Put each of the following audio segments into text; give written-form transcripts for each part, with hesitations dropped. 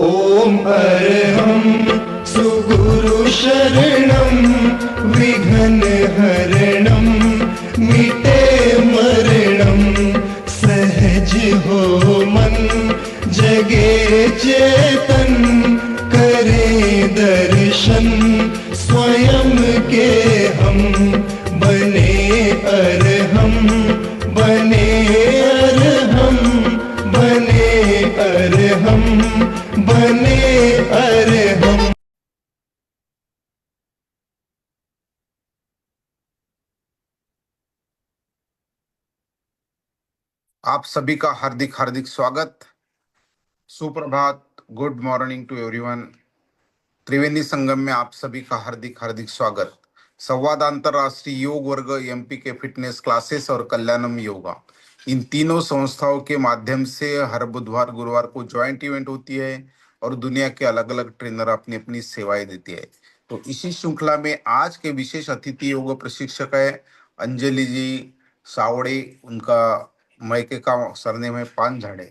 ॐ अर्हं सुगुरु शरणं विघ्नहरणं मिटे मरणं सहज हो मन जगे चेतन करे दर्शन स्वयं के हम बने अर्हम बने अर्हम बने अर्हम बने अर्हम। आप सभी का हार्दिक हार्दिक स्वागत। सुप्रभात, good morning to everyone. Triveni Sangam में आप सभी का हार्दिक हार्दिक स्वागत। संवाद अंतरराष्ट्रीय योग वर्ग, एमपी के फिटनेस क्लासेस और कल्याणम योगा, इन तीनों संस्थाओं के माध्यम से हर बुधवार गुरुवार को ज्वाइंट इवेंट होती है और दुनिया के अलग अलग ट्रेनर अपनी अपनी सेवाएं देती है। तो इसी श्रृंखला में आज के विशेष अतिथि योग प्रशिक्षक है अंजलि जी सावड़े। उनका मायके का सरनेम है पानझाड़े।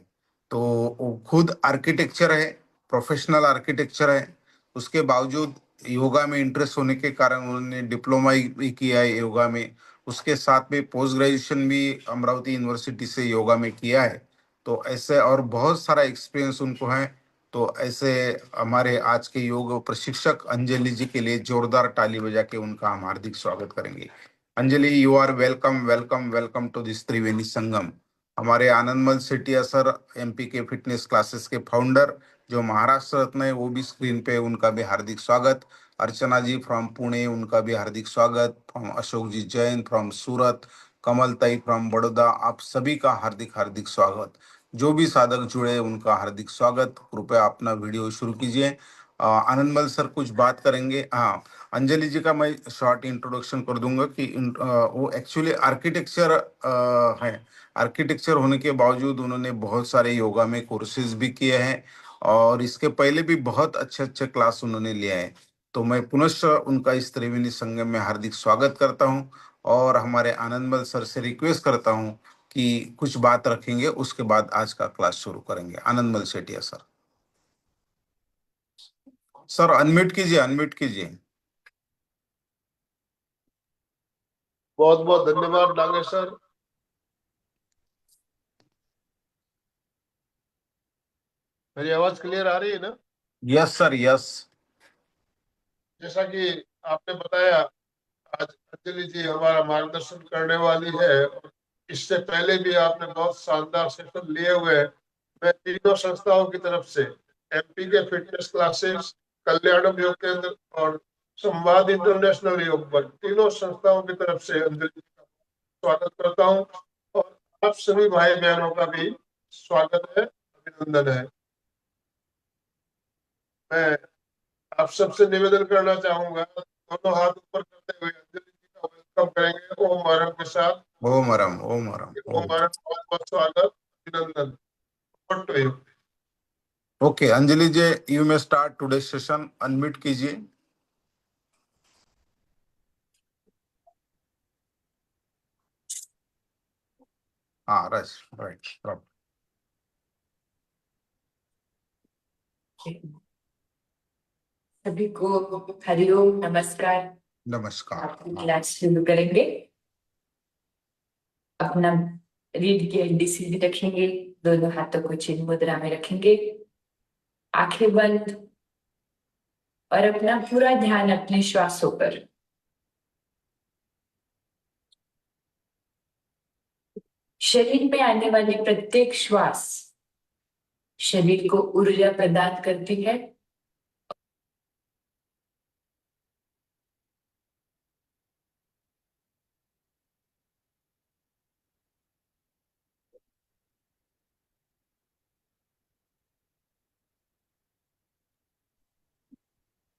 तो वो खुद आर्किटेक्चर है, प्रोफेशनल आर्किटेक्चर है। उसके बावजूद योगा में इंटरेस्ट होने के कारण उन्होंने डिप्लोमा भी किया है योगा में। उसके साथ में पोस्ट ग्रेजुएशन भी अमरावती यूनिवर्सिटी से योगा में किया है। तो ऐसे और बहुत सारा एक्सपीरियंस उनको है। तो ऐसे हमारे आज के योग प्रशिक्षक अंजलि जी के लिए जोरदार ताली बजा के उनका हम हार्दिक स्वागत करेंगे। Anjali, you are welcome welcome welcome to this Triveni Sangam. हमारे आनंदमल सेठिया सर, एमपी के फिटनेस क्लासेस के फाउंडर, जो महाराष्ट्र रत्न है, वो भी स्क्रीन पे, उनका भी हार्दिक स्वागत। अर्चना जी फ्रॉम पुणे, उनका भी हार्दिक स्वागत। From Ashok ji Jain from Surat, Kamal Tai from Baroda, आप सभी का हार्दिक हार्दिक स्वागत। जो भी साधक जुड़े उनका हार्दिक स्वागत। कृपया अपना वीडियो शुरू कीजिए। आनंदमल सर कुछ बात करेंगे। हाँ, अंजलि जी का मैं शॉर्ट इंट्रोडक्शन कर दूंगा कि वो एक्चुअली आर्किटेक्चर है। आर्किटेक्चर होने के बावजूद उन्होंने बहुत सारे योगा में कोर्सेज भी किए हैं और इसके पहले भी बहुत अच्छे अच्छे क्लास उन्होंने लिया है। तो मैं पुनश्च उनका इस त्रिवेणी संगम में हार्दिक स्वागत करता हूं और हमारे आनंदमल सर से रिक्वेस्ट करता हूं कि कुछ बात रखेंगे, उसके बाद आज का क्लास शुरू करेंगे। आनंदमल सेठिया सर। सर अनम्यूट कीजिए, अनम्यूट कीजिए। बहुत बहुत धन्यवाद डांगे सर। मेरी आवाज क्लियर आ रही है ना? Yes sir, yes. जैसा कि आपने बताया, आज अंजलि जी हमारा मार्गदर्शन करने वाली है और इससे पहले भी आपने बहुत शानदार सेशन लिए हुए हैं। मैं तीनों संस्थाओं की तरफ से, एमपी के फिटनेस क्लासेस, कल्याणम योग केंद्र और संवाद इंटरनेशनल योग बल, तीनों संस्थाओं की तरफ से अंजलि जी का स्वागत करता हूँ और आप सभी भाई बहनों का भी स्वागत है, अभिनंदन है। मैं आप सबसे निवेदन करना चाहूंगा, दोनों हाथ ऊपर करते हुए अंजलि जी का वेलकम करेंगे ओम मारम के साथ। ओम हरम, ओम हरम, ओम ओम। मारम, बहुत बहुत स्वागत, अभिनंदन। Over to you. Okay Anjali ji, you may start today session. Unmute कीजिए। हाँ, रस राइट। सभी को हरिओम, नमस्कार। नमस्कार। आपकी क्लास शुरू करेंगे। अपना रीढ़ की हड्डी सीधी रखेंगे, दोनों हाथों को चिन्ह मुद्रा में रखेंगे, आंखें बंद और अपना पूरा ध्यान अपने श्वासों पर। शरीर में आने वाली प्रत्येक श्वास शरीर को ऊर्जा प्रदान करती है।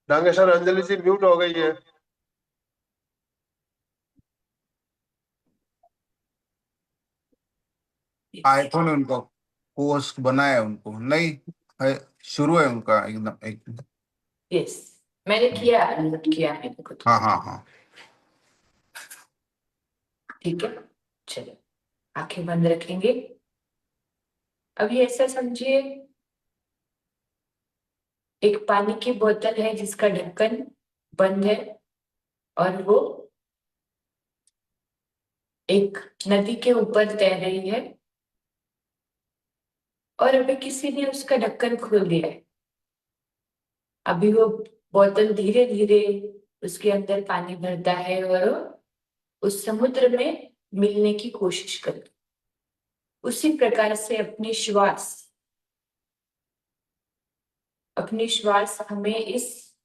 डांगे सर, अंजलि जी म्यूट हो गई है। आईफोन उनको पोस्ट बनाया है, उनको नहीं है, शुरू है उनका एकदम एक। यस, मैंने किया, अनम्यूट किया है खुद को। हाँ हाँ हाँ। ठीक है, चलो आंखें बंद रखेंगे। अभी ऐसा समझिए एक पानी की बोतल है जिसका ढक्कन बंद है और वो एक नदी के ऊपर तैर रही है और अभी किसी ने उसका ढक्कन खोल दिया है। अभी वो बोतल धीरे धीरे उसके अंदर पानी भरता है और वो उस समुद्र में मिलने की कोशिश करता है। उसी प्रकार से अपनी श्वास हमें इस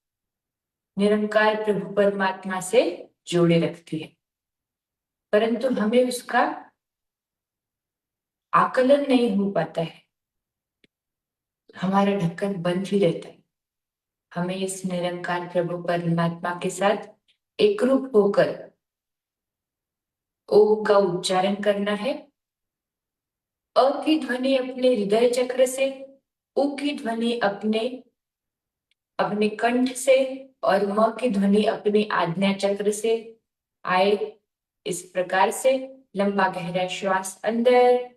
निरंकार प्रभु परमात्मा से जोड़े रखती है, परंतु हमें उसका आकलन नहीं हो पाता है। हमारा ढक्कन बंद ही रहता है। हमें इस निरंकार प्रभु परमात्मा के साथ एकरूप होकर ओम का उच्चारण करना है। अ की ध्वनि अपने हृदय चक्र से, उ की ध्वनि अपने कंठ से और म की ध्वनि अपने आज्ञा चक्र से आए। इस प्रकार से लंबा गहरा श्वास अंदर,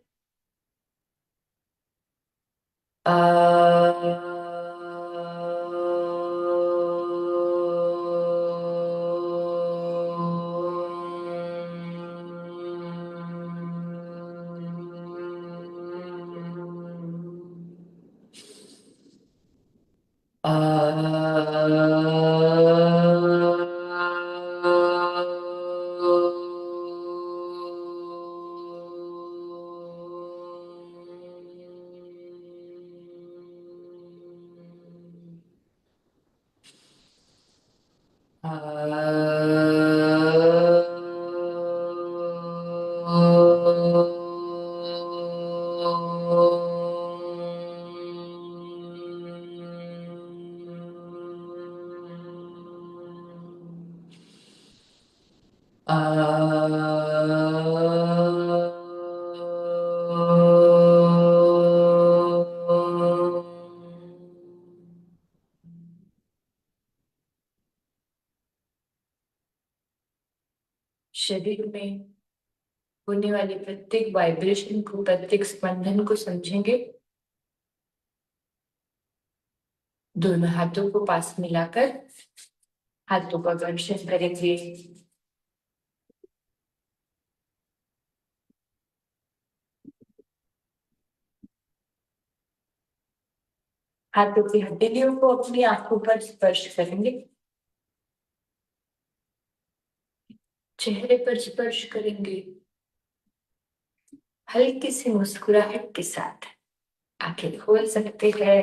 शरीर में होने वाली प्रत्येक वाइब्रेशन को, प्रत्येक स्पंदन को समझेंगे। दोनों हाथों को पास मिलाकर हाथों का घर्षण करेंगे। हाथों की हड्डियों को अपनी आंखों पर स्पर्श करेंगे। चेहरे पर स्पर्श करेंगे। हल्की सी मुस्कुराहट के साथ आंखें खोल सकते हैं।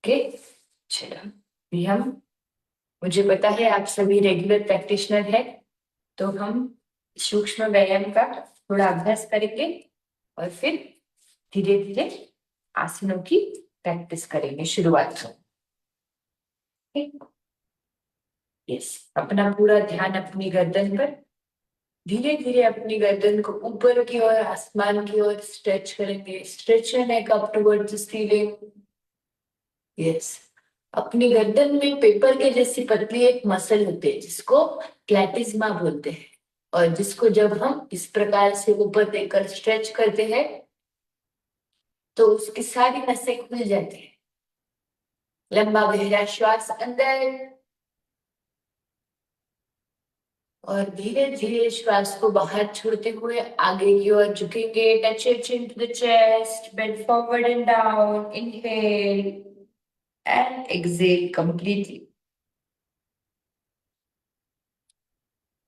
ओके, चलो अभी मुझे पता है आप सभी रेगुलर प्रैक्टिशनर हैं, तो हम सूक्ष्म व्यायाम का थोड़ा अभ्यास करेंगे और फिर धीरे धीरे आसनों की प्रैक्टिस करेंगे शुरुआत में। यस, अपना पूरा ध्यान अपनी गर्दन पर, धीरे धीरे अपनी गर्दन को ऊपर की ओर, आसमान की ओर स्ट्रेच करेंगे। Stretch your neck up towards the ceiling. Yes, अपनी गर्दन में पेपर के जैसी पतली एक मसल होती है जिसको प्लैटिज्मा बोलते हैं, और जिसको जब हम इस प्रकार से ऊपर देकर स्ट्रेच करते हैं तो उसकी सारी नसें खुल जाती है। लंबा गहरा श्वास अंदर और धीरे धीरे श्वास को बाहर छोड़ते हुए आगे की ओर झुकेंगे। Touch your chin to the chest, bend forward and down, inhale and exhale completely.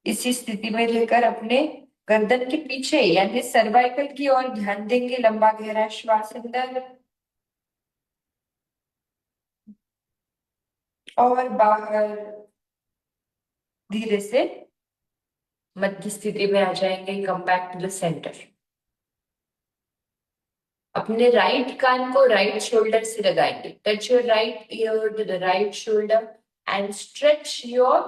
इसी स्थिति में रहकर अपने गर्दन के पीछे यानी सर्वाइकल की ओर ध्यान देंगे। लंबा गहरा श्वास अंदर और बाहर, धीरे से मध्य स्थिति में आ जाएंगे। Come back to the centre. अपने राइट कान को राइट शोल्डर से लगाएंगे। Touch your right ear to the right shoulder and stretch your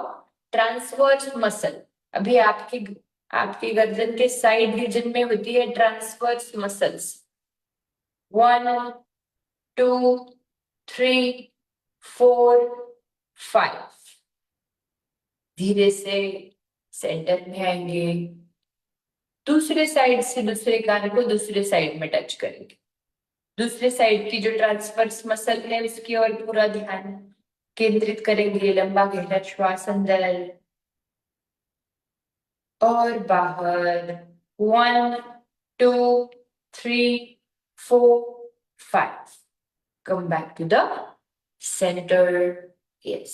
transverse muscle. अभी आपकी गर्दन के साइड रीजन में होती है ट्रांसवर्स मसल्स। 1 2 3 4 5। धीरे से सेंटर में आएंगे। दूसरे साइड से दूसरे कान को दूसरे साइड में टच करेंगे। दूसरे साइड की जो ट्रांसवर्स मसल है उसकी ओर पूरा ध्यान केंद्रित करेंगे। लंबा गहरा श्वास अंदर और बाहर। 1 2 3 4 5. Come back to the center. Yes.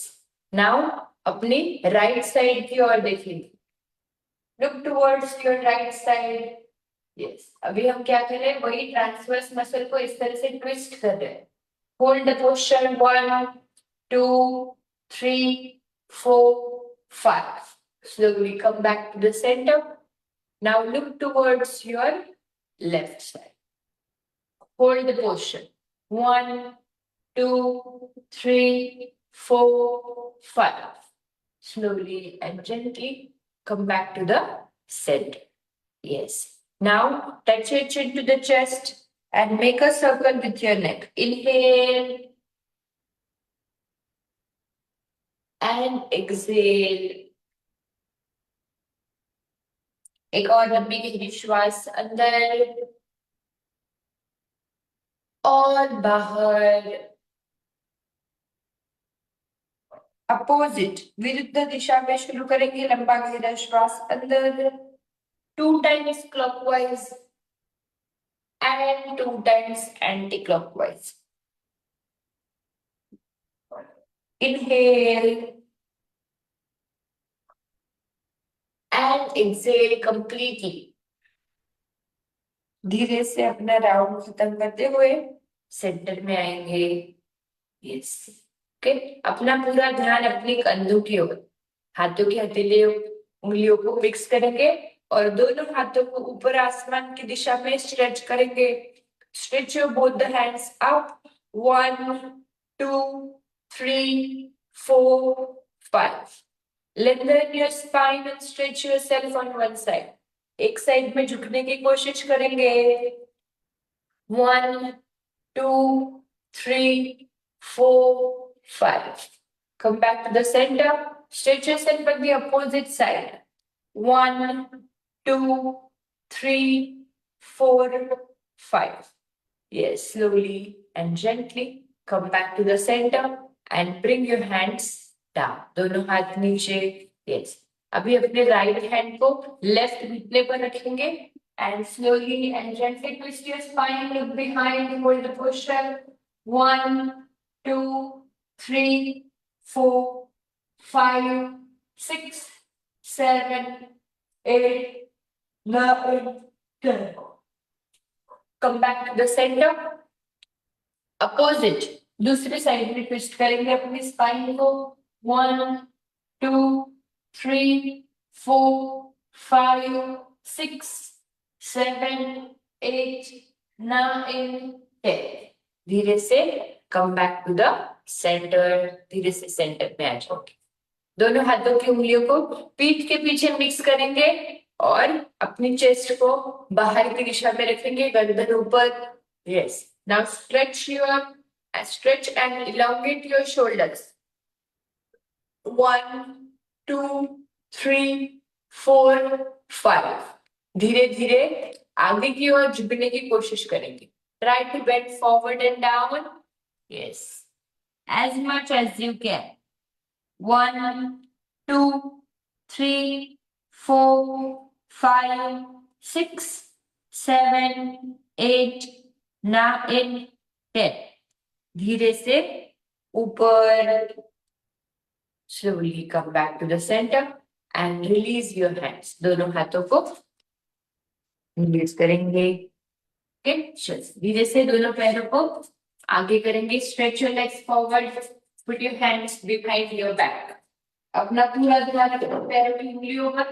Now अपनी राइट साइड की ओर देखेंगे। Look towards your right side. Yes. अभी हम क्या कर रहे हैं, वही ट्रांसवर्स मसल को इस तरह से ट्विस्ट कर रहे हैं। Hold the posture. 1 2 3 4 5. Slowly come back to the center. Now look towards your left side. Hold the posture. 1 2 3 4 5. Slowly and gently come back to the center. Yes. Now touch your chin to the chest and make a circle with your neck. Inhale and exhale. एक और लंबी गहरी श्वास अंदर और बाहर। Opposite विरुद्ध दिशा में शुरू करेंगे। लंबा गहरा श्वास अंदर 2 times clockwise and 2 times anti-clockwise. Inhale and exhale completely. धीरे से अपना राउंड खत्म करते हुए सेंटर में आएंगे। Yes okay. अपना पूरा ध्यान अपने कंधों की ओर, हाथों की हथेली उंगलियों को मिक्स करेंगे और दोनों हाथों को ऊपर आसमान की दिशा में स्ट्रेच करेंगे। Stretch your both the hands up. 1 2 3 4 5. Lengthen your spine and stretch yourself on one side. एक साइड में झुकने की कोशिश करेंगे। 1 2 3 4 5. Come back to the center. Stretch yourself on the opposite side. 1 2 3 4 5. Yes, slowly and gently come back to the center and bring your hands down. दोनों हाथ नीचे। Yes. अभी अपने राइट हैंड को लेफ्ट घुटने पर रखेंगे and slowly and gently twist your spine, look behind, hold the posture. 1 2 3 4 5 6 7 8 9 10. Come back to the center. Opposite दूसरे साइड में ट्विस्ट करेंगे अपनी स्पाइन को। 1 2 3 4 5 6 7 8 9 10. धीरे से come back to the centre. धीरे से सेंटर में आ जाओगे। दोनों हाथों की उंगलियों को पीठ के पीछे मिक्स करेंगे और अपनी चेस्ट को बाहर की दिशा में रखेंगे, गर्दन ऊपर। Yes. Now stretch and elongate your shoulders. 1 2 3 4 5. धीरे धीरे आगे की ओर झुकने की कोशिश करेंगे। Try to bend forward and down. Yes, as much as you can. 1 2 3 4 5 6 7 8 9 10. धीरे से ऊपर। Slowly come back to the center and release your hands. दोनों हाथों को रिलीज करेंगे। धीरे से दोनों पैरों को आगे करेंगे। Stretch your legs forward. Put your hands behind your back. अपना पूरा ध्यान पैरों की उंगलियों पर।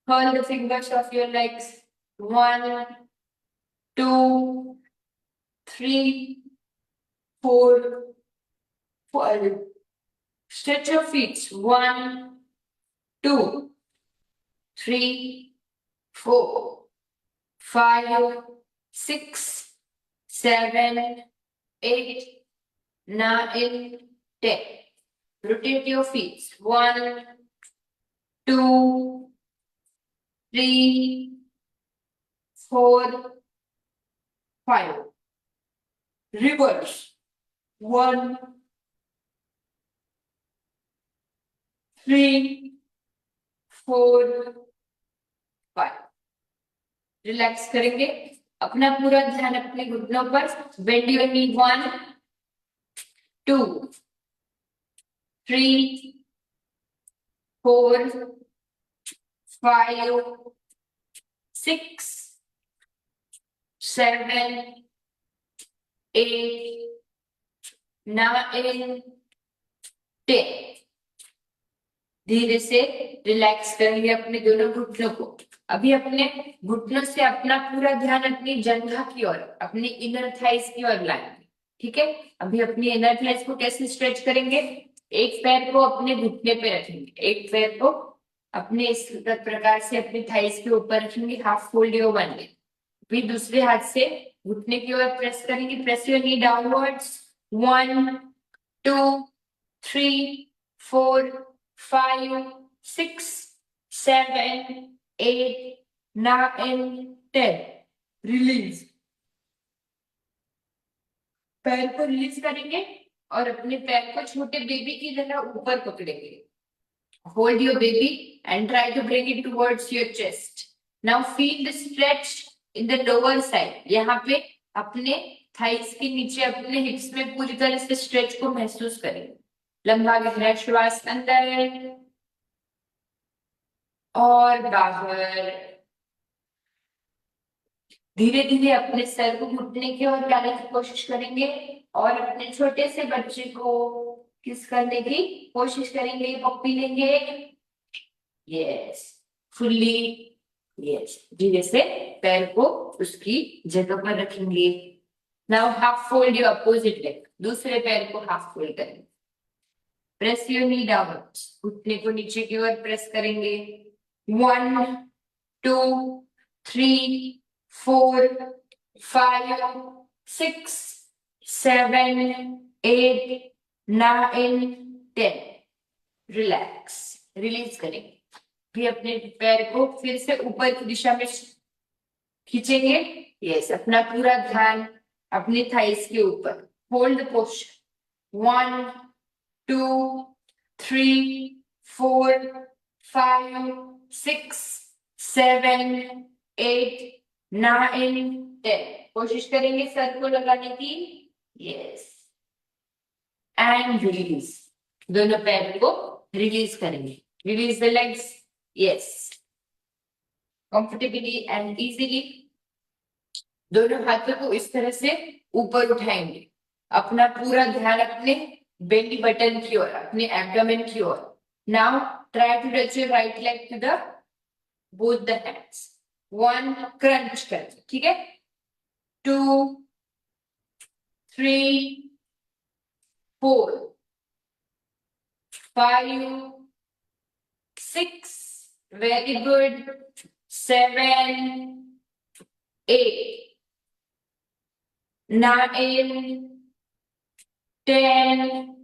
Hold the fingers of your legs. 1 2 3 4 5. Stretch your feet. 1 2 3 4 5 6 7 8 9 10. Rotate your feet. 1 2 3 4 5 reverse 1 3 4 5 relax करेंगे अपना पूरा ध्यान अपने घुटनों पर बेंड योर नी 1 2 3 4 5 6 7 8 9 10 धीरे से रिलैक्स करेंगे अपने दोनों घुटनों को अभी अपने घुटनों से अपना पूरा ध्यान अपनी जंघा की ओर अपनी इनर थाइस की ओर लाएंगे ठीक है अभी अपनी इनर थाइस को कैसे स्ट्रेच करेंगे एक पैर को अपने घुटने पे रखेंगे एक पैर को अपने इस प्रकार से अपनी थाइस के ऊपर रखेंगे half fold your one leg फिर दूसरे हाथ से घुटने की ओर प्रेस करेंगे press your knee downwards 1 2 3 4 5 6 7 8 9 10 release पैर को रिलीज करेंगे और अपने पैर को छोटे बेबी की तरह ऊपर पकड़ेंगे hold your baby and try to bring it towards your chest now feel the stretch in the lower side यहाँ पे अपने थाइस के नीचे अपने हिप्स में पूरी तरह से स्ट्रेच को महसूस करेंगे लंबा गहरा श्वास अंदर और बाहर धीरे धीरे अपने सर को घुटने की ओर लाने की कोशिश करेंगे और अपने छोटे से बच्चे को किस करने की कोशिश करेंगे पप्पी लेंगे यस फुल्ली यस धीरे से पैर को उसकी जगह पर रखेंगे now half fold your opposite leg दूसरे पैर को हाफ फोल्ड करेंगे प्रेस योर नी डाउनवर्ड्स घुटने को नीचे की ओर प्रेस करेंगे 1 2 3 4 5 6 7 8 9 10 रिलैक्स रिलीज करेंगे फिर अपने पैर को फिर से ऊपर की दिशा में खींचेंगे यस अपना पूरा ध्यान अपनी थाइस के ऊपर होल्ड पोस्चर 1 2 3 4 5 6 7 8 9 10 कोशिश करेंगे सर को लगाने की यस एंड रिलीज दोनों पैर को रिलीज करेंगे release the legs yes comfortably and easily दोनों हाथों को इस तरह से ऊपर उठाएंगे अपना पूरा ध्यान अपने बेली बटन की ओर अपने एब्डोमेन की ओर now try to touch your right leg to the both the hands 1 crunch करके ठीक है 2 3 4 5 6 very good 7 8 9 10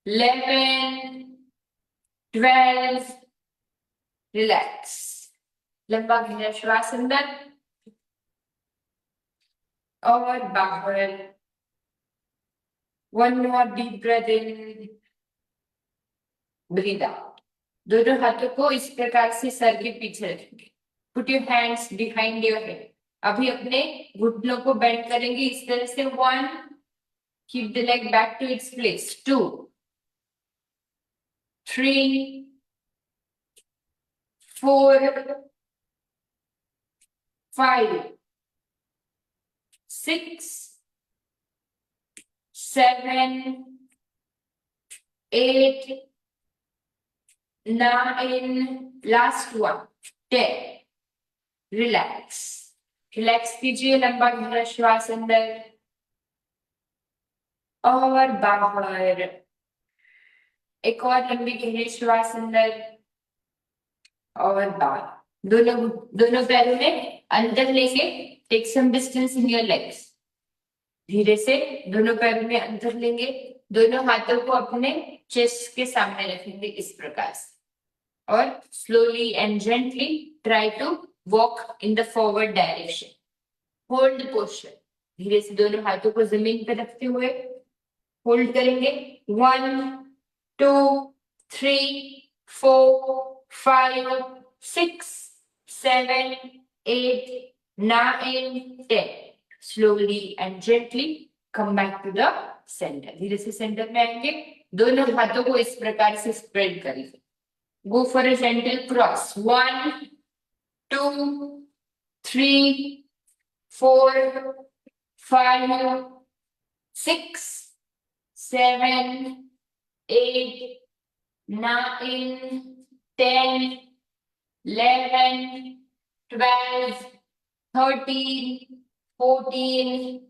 11 12 रिलैक्स लंबा गहरा श्वास अंदर और बाहर one more deep breath in breathe out दोनों हाथों को इस प्रकार से सर के पीछे रखेंगे put your hands behind your head अभी अपने घुटनों को बेंड करेंगे इस तरह से 1 keep the leg back to its place 2 3 4 5 6 7 8 9 last one 10 relax relax कीजिए लंबा गहरा श्वास अंदर और बाहर एक और लंबी गहरी श्वास अंदर और बाहर दोनों पैरों में अंदर लेंगे take some distance in your legs धीरे से दोनों पैरों में अंदर लेंगे दोनों हाथों को अपने चेस्ट के सामने रखेंगे इस प्रकार से और slowly and gently try to walk in the forward direction hold the posture धीरे से दोनों हाथों को जमीन पर रखते हुए होल्ड करेंगे 1 2 3 4 5 6 7 8 9 10 slowly and gently come back to the center धीरे से सेंटर में आएंगे दोनों हाथों को इस प्रकार से स्प्रेड करेंगे go for a gentle cross 1 2 3 4 5 6 7 8 9 10 11 12 13 14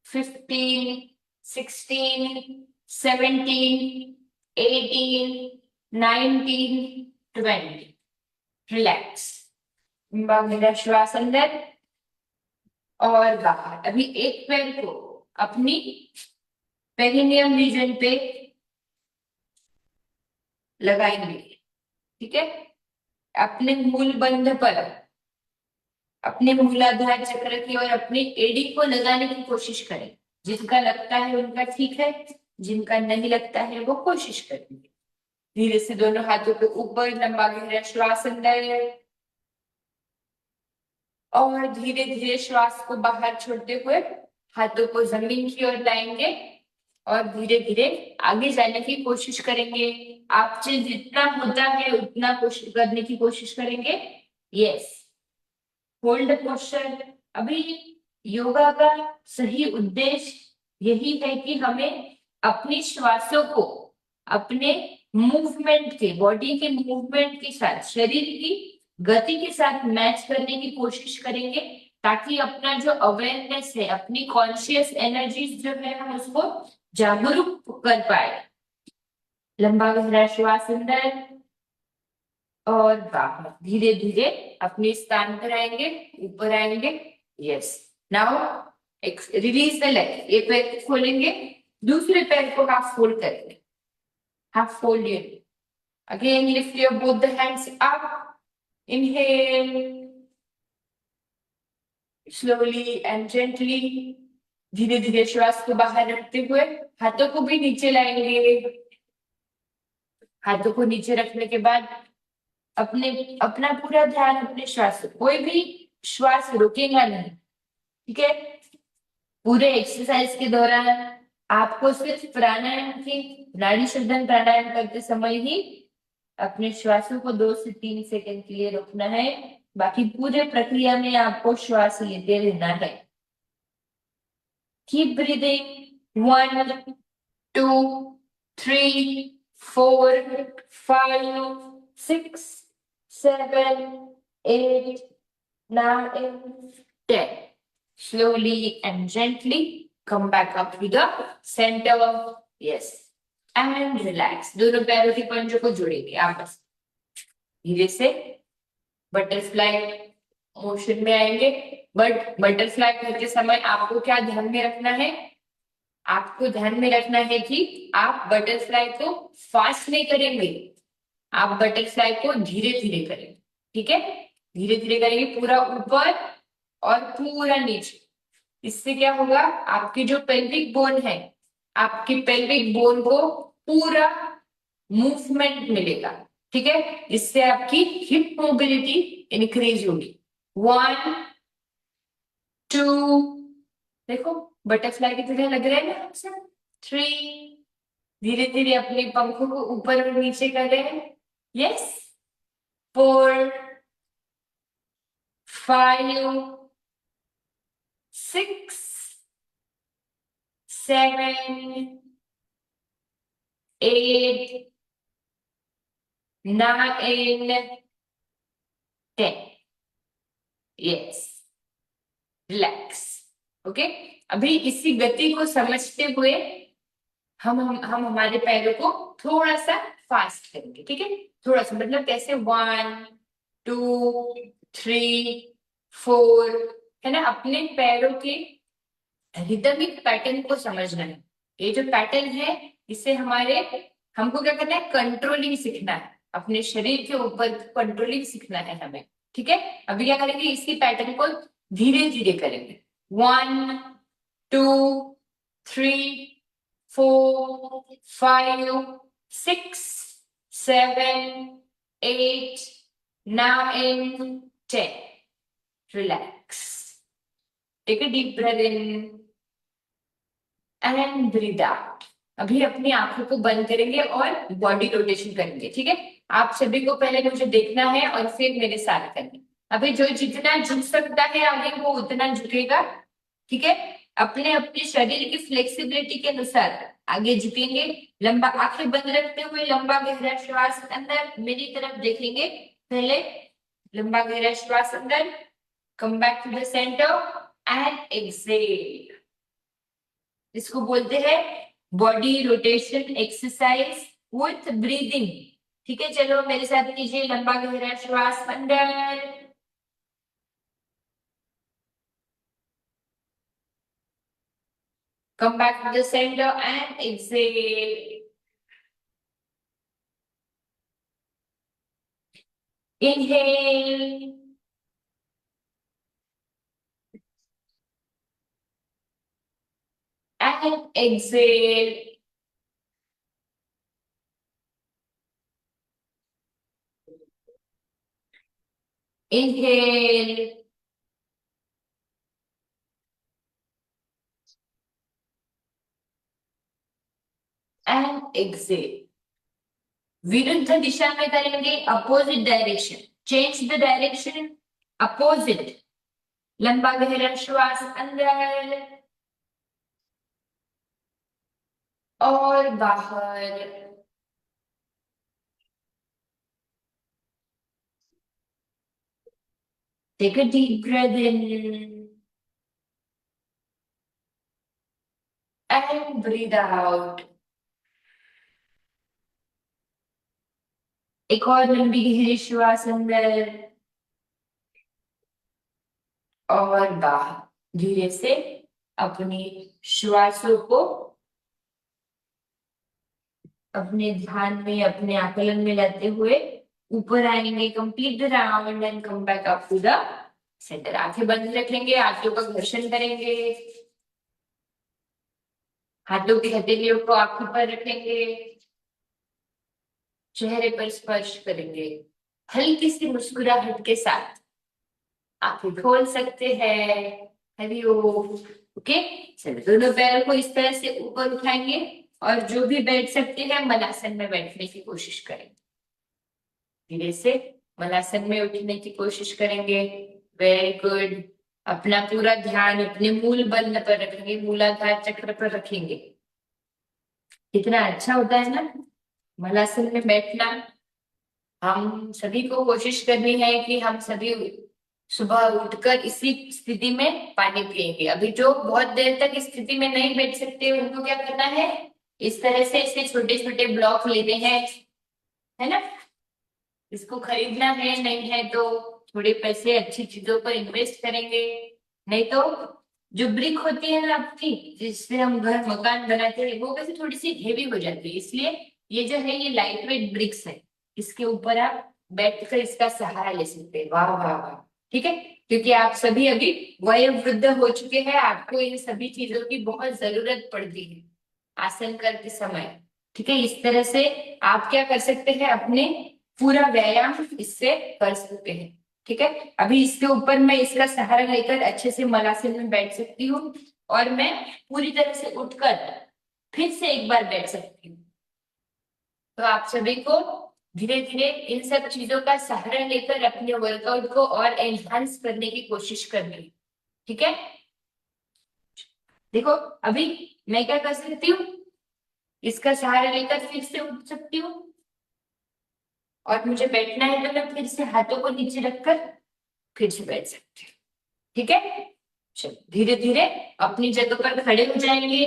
15 16 17 18 19 20 relax मेरा श्वास अंदर और बाहर अभी एक पैर को अपनी पेरिनियम रीजन पे लगाएंगे ठीक है अपने मूल बंध पर अपने मूलाधार चक्र की और अपनी एड़ी को लगाने की कोशिश करें जिनका लगता है उनका ठीक है जिनका नहीं लगता है वो कोशिश करेंगे धीरे से दोनों हाथों को ऊपर लंबा गहरा श्वास अंदर और धीरे धीरे श्वास को बाहर छोड़ते हुए हाथों को जमीन की ओर लाएंगे और धीरे धीरे आगे जाने की कोशिश करेंगे आपसे जितना होता है उतना कोशिश करने की कोशिश करेंगे यस होल्ड पोस्चर अभी योगा का सही उद्देश्य यही है कि हमें अपनी श्वासों को अपने मूवमेंट के बॉडी के मूवमेंट के साथ शरीर की गति के साथ मैच करने की कोशिश करेंगे ताकि अपना जो अवेयरनेस है अपनी कॉन्शियस एनर्जीज जो है हम उसको जागरूक कर पाए लंबा गहरा श्वास अंदर और बाहर धीरे धीरे अपने स्थान पर आएंगे ऊपर आएंगे yes now release the leg एक पैर को खोलेंगे दूसरे पैर को हाफ फोल्ड करेंगे half fold again lift your both the hands up inhale slowly and gently धीरे धीरे श्वास को बाहर रखते हुए हाथों को भी नीचे लाएंगे हाथों को नीचे रखने के बाद अपना पूरा ध्यान अपने श्वास कोई भी श्वास रोकेगा नहीं ठीक है पूरे एक्सरसाइज के दौरान आपको सिर्फ प्राणायाम की नाड़ी शोधन प्राणायाम करते समय ही अपने श्वासों को 2 से 3 सेकंड के लिए रोकना है बाकी पूरे प्रक्रिया में आपको श्वास लेते रहना है keep breathing 1 2 3 4 5 6 7 8 9 10 slowly and gently come back up to the center yes and relax दोनों पैरों की पंजों को जोड़ेंगे आपस धीरे से बटरफ्लाई मोशन में आएंगे बट बटरफ्लाई करते समय आपको क्या ध्यान में रखना है आपको ध्यान में रखना है कि आप बटरफ्लाई को फास्ट नहीं करेंगे आप बटरफ्लाई को धीरे धीरे करेंगे ठीक है धीरे धीरे करेंगे पूरा ऊपर और पूरा नीचे इससे क्या होगा आपकी जो पेल्विक बोन है आपकी पेल्विक बोन को पूरा मूवमेंट मिलेगा ठीक है इससे आपकी हिप मोबिलिटी इंक्रीज होगी 1 2 देखो बटरफ्लाई की तरह लग रहे हैं ना 3 धीरे धीरे अपने पंखों को ऊपर और नीचे कर रहे हैं यस 4 5 6 7 8 9 10 यस रिलैक्स ओके अभी इसी गति को समझते हुए हम हमारे पैरों को थोड़ा सा फास्ट करेंगे ठीक है थोड़ा सा मतलब कैसे 1 2 3 4 है ना अपने पैरों के रिदमिक पैटर्न को समझना है ये जो पैटर्न है इससे हमको क्या करना है कंट्रोलिंग सीखना है अपने शरीर के ऊपर कंट्रोलिंग सीखना है हमें ठीक है अभी क्या करेंगे इसी पैटर्न को धीरे धीरे करेंगे 1 2, 3, 4, 5, 6, 7, 8, 9, 10. Relax. Take a deep breath in and breathe out. अभी अपनी आंखों को बंद करेंगे और बॉडी रोटेशन करेंगे, ठीक है? आप सभी को पहले मुझे देखना है और फिर मेरे साथ करना। अभी जो जितना झुक सकता है आगे वो उतना झुकेगा, ठीक है? अपने अपने शरीर की फ्लेक्सिबिलिटी के अनुसार आगे झुकेंगे। लंबा आंखें बंद रखते हुए लंबा गहरा श्वास अंदर मेरी तरफ देखेंगे। पहले लंबा गहरा श्वास अंदर, come back to the centre and exhale. इसको बोलते हैं body rotation exercise with breathing, ठीक है? चलो मेरे साथ कीजिए, लंबा गहरा श्वास अंदर, come back to the center and exhale. Inhale and exhale. Inhale and exhale. विरुद्ध दिशा में करेंगे, opposite direction, change the direction, opposite. लंबा गहरा श्वास अंदर और बाहर। Take a deep breath in and breathe out. एक और लंबी गहरी श्वास अंदर और बाहर। धीरे से अपनी श्वासों को अपने ध्यान में, अपने आकलन में लाते हुए ऊपर आएंगे। Complete the round and come back up to the centre. आंखें बंद रखेंगे, आंखों का घर्षण करेंगे, हाथों की हथेलियों को आंखों पर रखेंगे, चेहरे पर स्पर्श करेंगे। हल्की सी मुस्कुराहट के साथ आंखें खोल सकते हैं। हरिओम। ओके, चलो दोनों पैरों को इस तरह से ऊपर उठाएंगे और जो भी बैठ सकते हैं मलासन में बैठने की कोशिश करेंगे। धीरे से मलासन में उठने की कोशिश करेंगे। Very good. अपना पूरा ध्यान अपने मूल बंध पर रखेंगे, मूलाधार चक्र पर रखेंगे। कितना अच्छा होता है ना मलासन में बैठना। हम सभी को कोशिश करनी है कि हम सभी सुबह उठकर इसी स्थिति में पानी पिएंगे। अभी जो बहुत देर तक इस स्थिति में नहीं बैठ सकते उनको क्या करना है, इस तरह से इसे छोटे छोटे ब्लॉक लेने हैं, है ना? इसको खरीदना है, नहीं है तो थोड़े पैसे अच्छी चीजों पर इन्वेस्ट करेंगे। नहीं तो जो ब्रिक होती है ना आपकी, जिससे हम घर मकान बनाते हैं, वो वैसे थोड़ी सी हेवी हो जाती है। इसलिए ये जो है ये लाइट वेट ब्रिक्स है, इसके ऊपर आप बैठकर इसका सहारा ले सकते हैं। वाह वाह वाह, ठीक है? क्योंकि आप सभी अभी वयोवृद्ध हो चुके हैं, आपको इन सभी चीजों की बहुत जरूरत पड़ती है आसन करते समय, ठीक है? इस तरह से आप क्या कर सकते हैं, अपने पूरा व्यायाम इससे कर सकते हैं, ठीक है? अभी इसके ऊपर मैं इसका सहारा लेकर अच्छे से मलासन में बैठ सकती हूँ और मैं पूरी तरह से उठकर फिर से एक बार बैठ सकती हूँ। तो आप सभी को धीरे धीरे इन सब चीजों का सहारा लेकर अपने वर्कआउट को और एनहांस करने की कोशिश करनी, ठीक है? देखो अभी मैं क्या कर सकती हूँ, इसका सहारा लेकर फिर से उठ सकती हूँ और मुझे बैठना है तो मैं फिर से हाथों को नीचे रखकर फिर से बैठ सकती हूँ, ठीक है? चलो धीरे धीरे अपनी जगह पर खड़े हो जाएंगे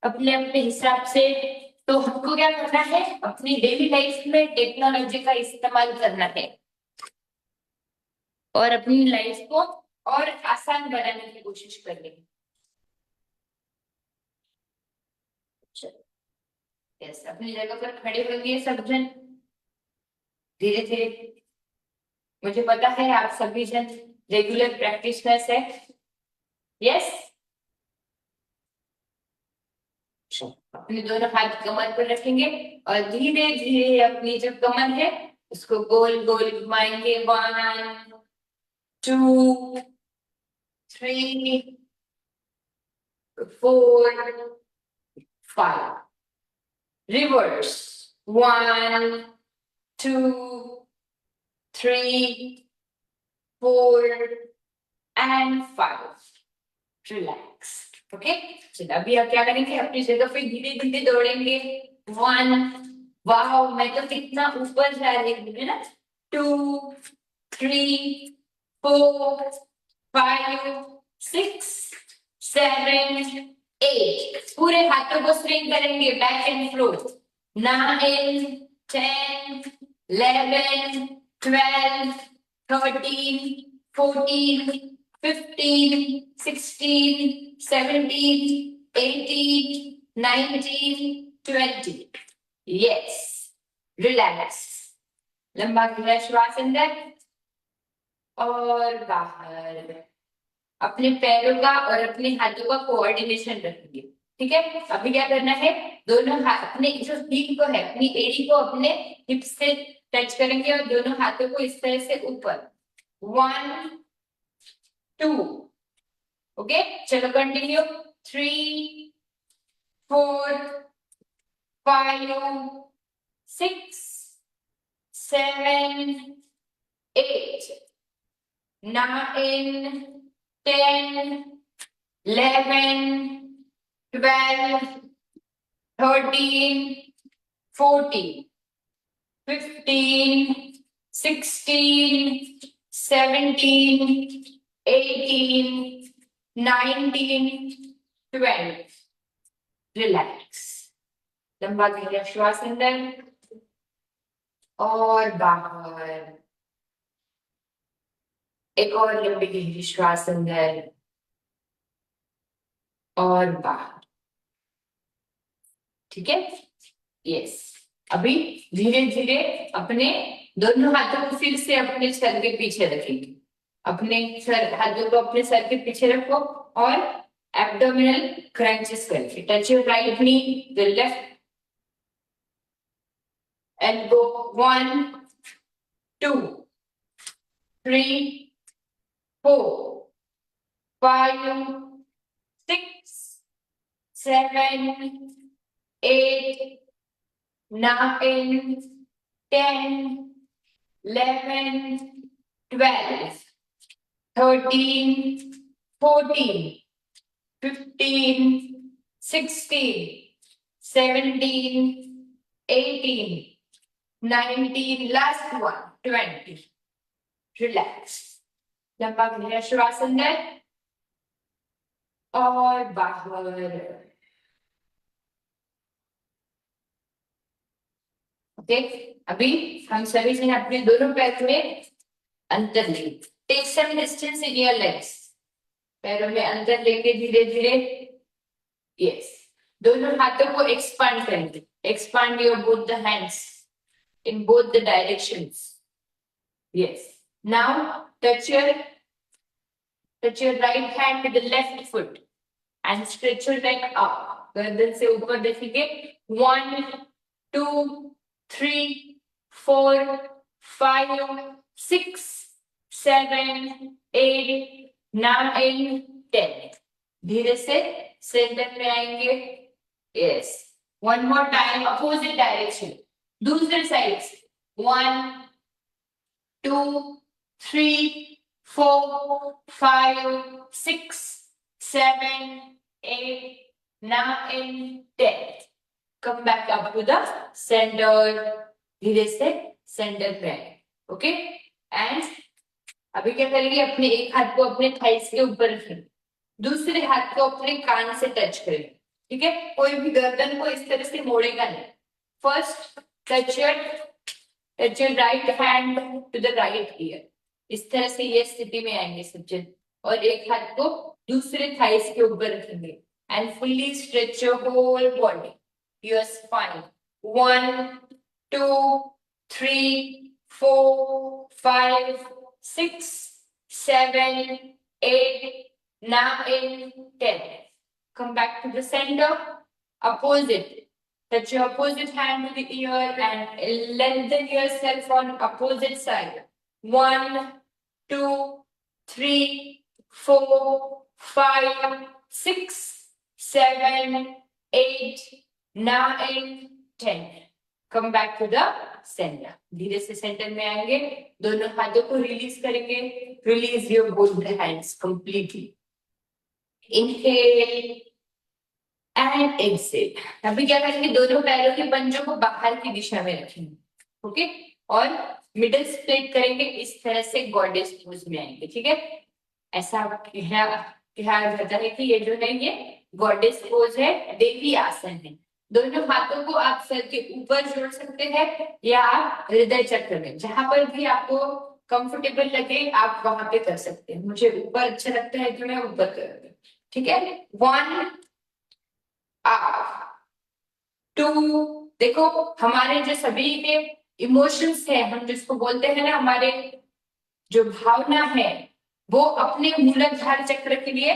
अपने अपने हिसाब से। तो हमको क्या करना है, अपनी डेली लाइफ में टेक्नोलॉजी का इस्तेमाल करना है और अपनी लाइफ को और आसान बनाने की कोशिश करनी है। यस, अपनी जगह पर खड़े होंगे सब जन धीरे धीरे। मुझे पता है आप सभी जन रेगुलर प्रैक्टिशनर्स है। यस, अपने दोनों हाथ कमर पर रखेंगे और धीरे धीरे अपनी जो कमर है उसको गोल गोल घुमाएंगे 1 2 3 4 5 reverse 1 2 3 4 and 5 relax ओके चलो अभी आप क्या करेंगे अपनी जगह पे धीरे धीरे दौड़ेंगे 1 वाह मैं तो कितना ऊपर जा रही हूँ है ना 2 3 4 5 6 7 8 पूरे हाथों को स्विंग करेंगे back and front 9 10 11 12 13 14 15 16 17 18 19 20 yes relax लंबा गहरा श्वास अंदर और बाहर अपने पैरों का और अपने हाथों का कोऑर्डिनेशन रखेंगे ठीक है अभी क्या करना है दोनों हाथ अपने जो हील को है अपनी एड़ी को अपने हिप से टच करेंगे और दोनों हाथों को इस तरह से ऊपर 1 2 ओके चलो कंटिन्यू 3 4 5 6 7 8 9 10 11 12 13 14 15 16 17 18 19 20 रिलैक्स लंबा गहरा श्वास अंदर और बाहर एक और लंबी गहरी श्वास अंदर और बाहर ठीक है यस अभी धीरे धीरे अपने दोनों हाथों को फिर से अपने सर के पीछे रखेंगे अपने सर हाथों को अपने सर के पीछे रखो और एब्डोमिनल क्रंचेस करके touch your right knee the left and go 1 2 3 4 5 6 7 8 9 10 11 12 13 14 15 16 17 18 19 last one 20 relax लंबा गहरा श्वास अंदर और बाहर देख अभी हम सभी जन अपने दोनों पैर में अंतर लेंगे take some distance in your legs पैरों में अंतर लेके धीरे धीरे यस दोनों हाथों को एक्सपांड करेंगे expand your both the hands in both the directions yes now touch your right hand with the left foot and stretch your leg up गर्दन से ऊपर देखेंगे 1 2 3 4 5 6 7 8 9 10 धीरे से सेंटर में आएंगे yes one more time opposite direction दूसरे side से 1 2 3 4 5 6 7 8 9 10 come back up to the center धीरे से सेंटर पे आए ओके एंड अभी क्या करेंगे अपने एक हाथ को अपने थाइस के ऊपर रखेंगे दूसरे हाथ को अपने कान से टच करेंगे ठीक है कोई भी गर्दन को इस तरह से मोड़ेगा नहीं first touch your right hand to the right ear इस तरह से ये स्थिति में आएंगे सब जन और एक हाथ को दूसरे थाइस के ऊपर रखेंगे and fully stretch your whole body your spine 1 2 3 4 5 6 7 8 9 10 come back to the center opposite. Touch your opposite hand to the ear and lengthen yourself on opposite side. 1, 2, 3, 4, 5, 6, 7, 8, 9, 10. Come back to the center. धीरे से centre में आएंगे, दोनों हाथों को release करेंगे. Release your both the hands completely. Inhale and exhale. अभी क्या करेंगे, दोनों पैरों के पंजों को बाहर की दिशा में रखेंगे. ओके, और मिडल स्प्लिट करेंगे. इस तरह से गॉडेस पोज में आएंगे. ठीक है, ऐसा ध्यान रहता है कि ये जो है ये गॉडेस पोज है, देवी आसन है. दोनों हाथों को आप सर के ऊपर जोड़ सकते हैं या आप हृदय चक्र में, जहां पर भी आपको कंफर्टेबल लगे आप वहां पे कर सकते हैं. मुझे ऊपर अच्छा लगता है तो मैं ऊपर करूंगी. ठीक है, 1 अप, 2. देखो हमारे जो सभी के इमोशंस है, हम जिसको बोलते हैं ना, हमारे जो भावना है वो अपने मूलाधार चक्र के लिए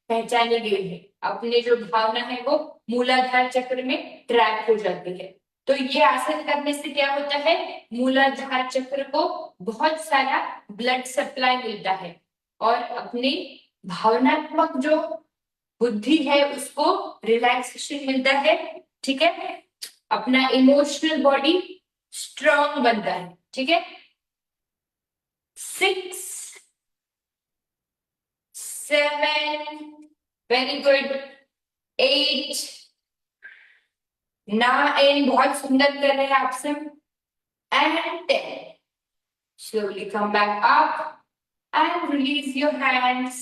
पहचानी गई है. अपने जो भावना है वो मूलाधार चक्र में ट्रैक हो जाती है. तो ये आसन करने से क्या होता है, मूलाधार चक्र को बहुत सारा ब्लड सप्लाई मिलता है और अपनी भावनात्मक जो बुद्धि है उसको रिलैक्सेशन मिलता है. ठीक है, अपना इमोशनल बॉडी स्ट्रॉन्ग बनता है. ठीक है, 6, 7, वेरी गुड, 8, 9, बहुत सुंदर कर रहे हैं आप सब, and 10. Slowly come back up and release your hands.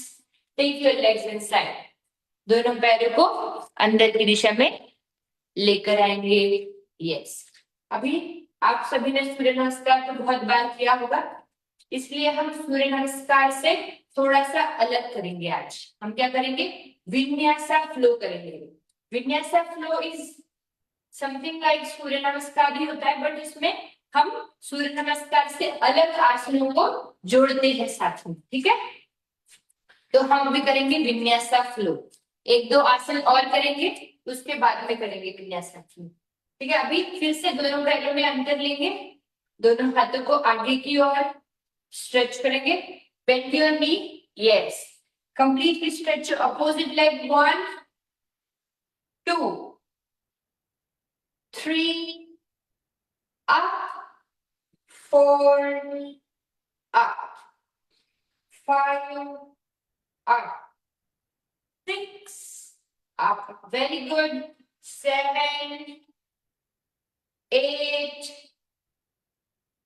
Take your legs inside. दोनों पैरों को अंदर की दिशा में लेकर आएंगे. यस, अभी आप सभी ने सूर्य नमस्कार तो बहुत बार किया होगा, इसलिए हम सूर्य नमस्कार से थोड़ा सा अलग करेंगे. आज हम क्या करेंगे, विन्यासा फ्लो करेंगे. Vinyasa flow is something like सूर्य नमस्कार ही होता है, बट इसमें हम सूर्य नमस्कार से अलग आसनों को जोड़ते हैं साथ में. ठीक है, तो हम भी करेंगे विन्यासा फ्लो. 1-2 आसन और करेंगे, उसके बाद में करेंगे विन्यासा फ्लो. ठीक है, अभी फिर से दोनों पैरों में अंतर लेंगे, दोनों हाथों को आगे की ओर स्ट्रेच करेंगे. Bend your knee. Yes, completely stretch your opposite leg. 1, 2, 3, up, 4, up, 5, up, 6, up. Very good. 7, 8,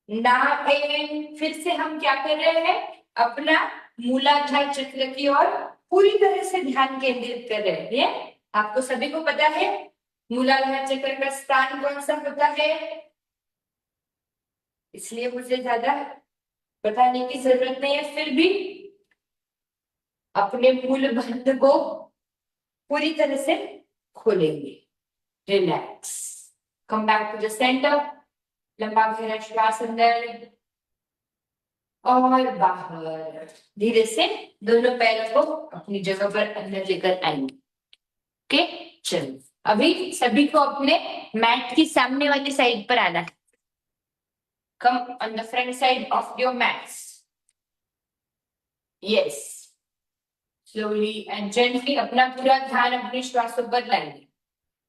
9. फिर से हम क्या कर रहे हैं, अपना मूलाधार चक्र की ओर पूरी तरह से ध्यान केंद्रित कर रहे हैं. आपको सभी को पता है मूलाधार चक्र का स्थान कौन सा होता है, इसलिए मुझे ज्यादा बताने की जरूरत नहीं है. फिर भी अपने मूल बंध को पूरी तरह से खोलेंगे. Relax, come back to the centre. लंबा गहरा श्वास अंदर और बाहर. धीरे से दोनों पैरों को अपनी जगह पर अंदर लेकर आएंगे. ओके, चलो अभी सभी को अपने मैट की सामने वाली साइड पर आना है. Come on the front side of your mats. Yes, slowly and gently अपना पूरा ध्यान अपने श्वासों पर लाएंगे.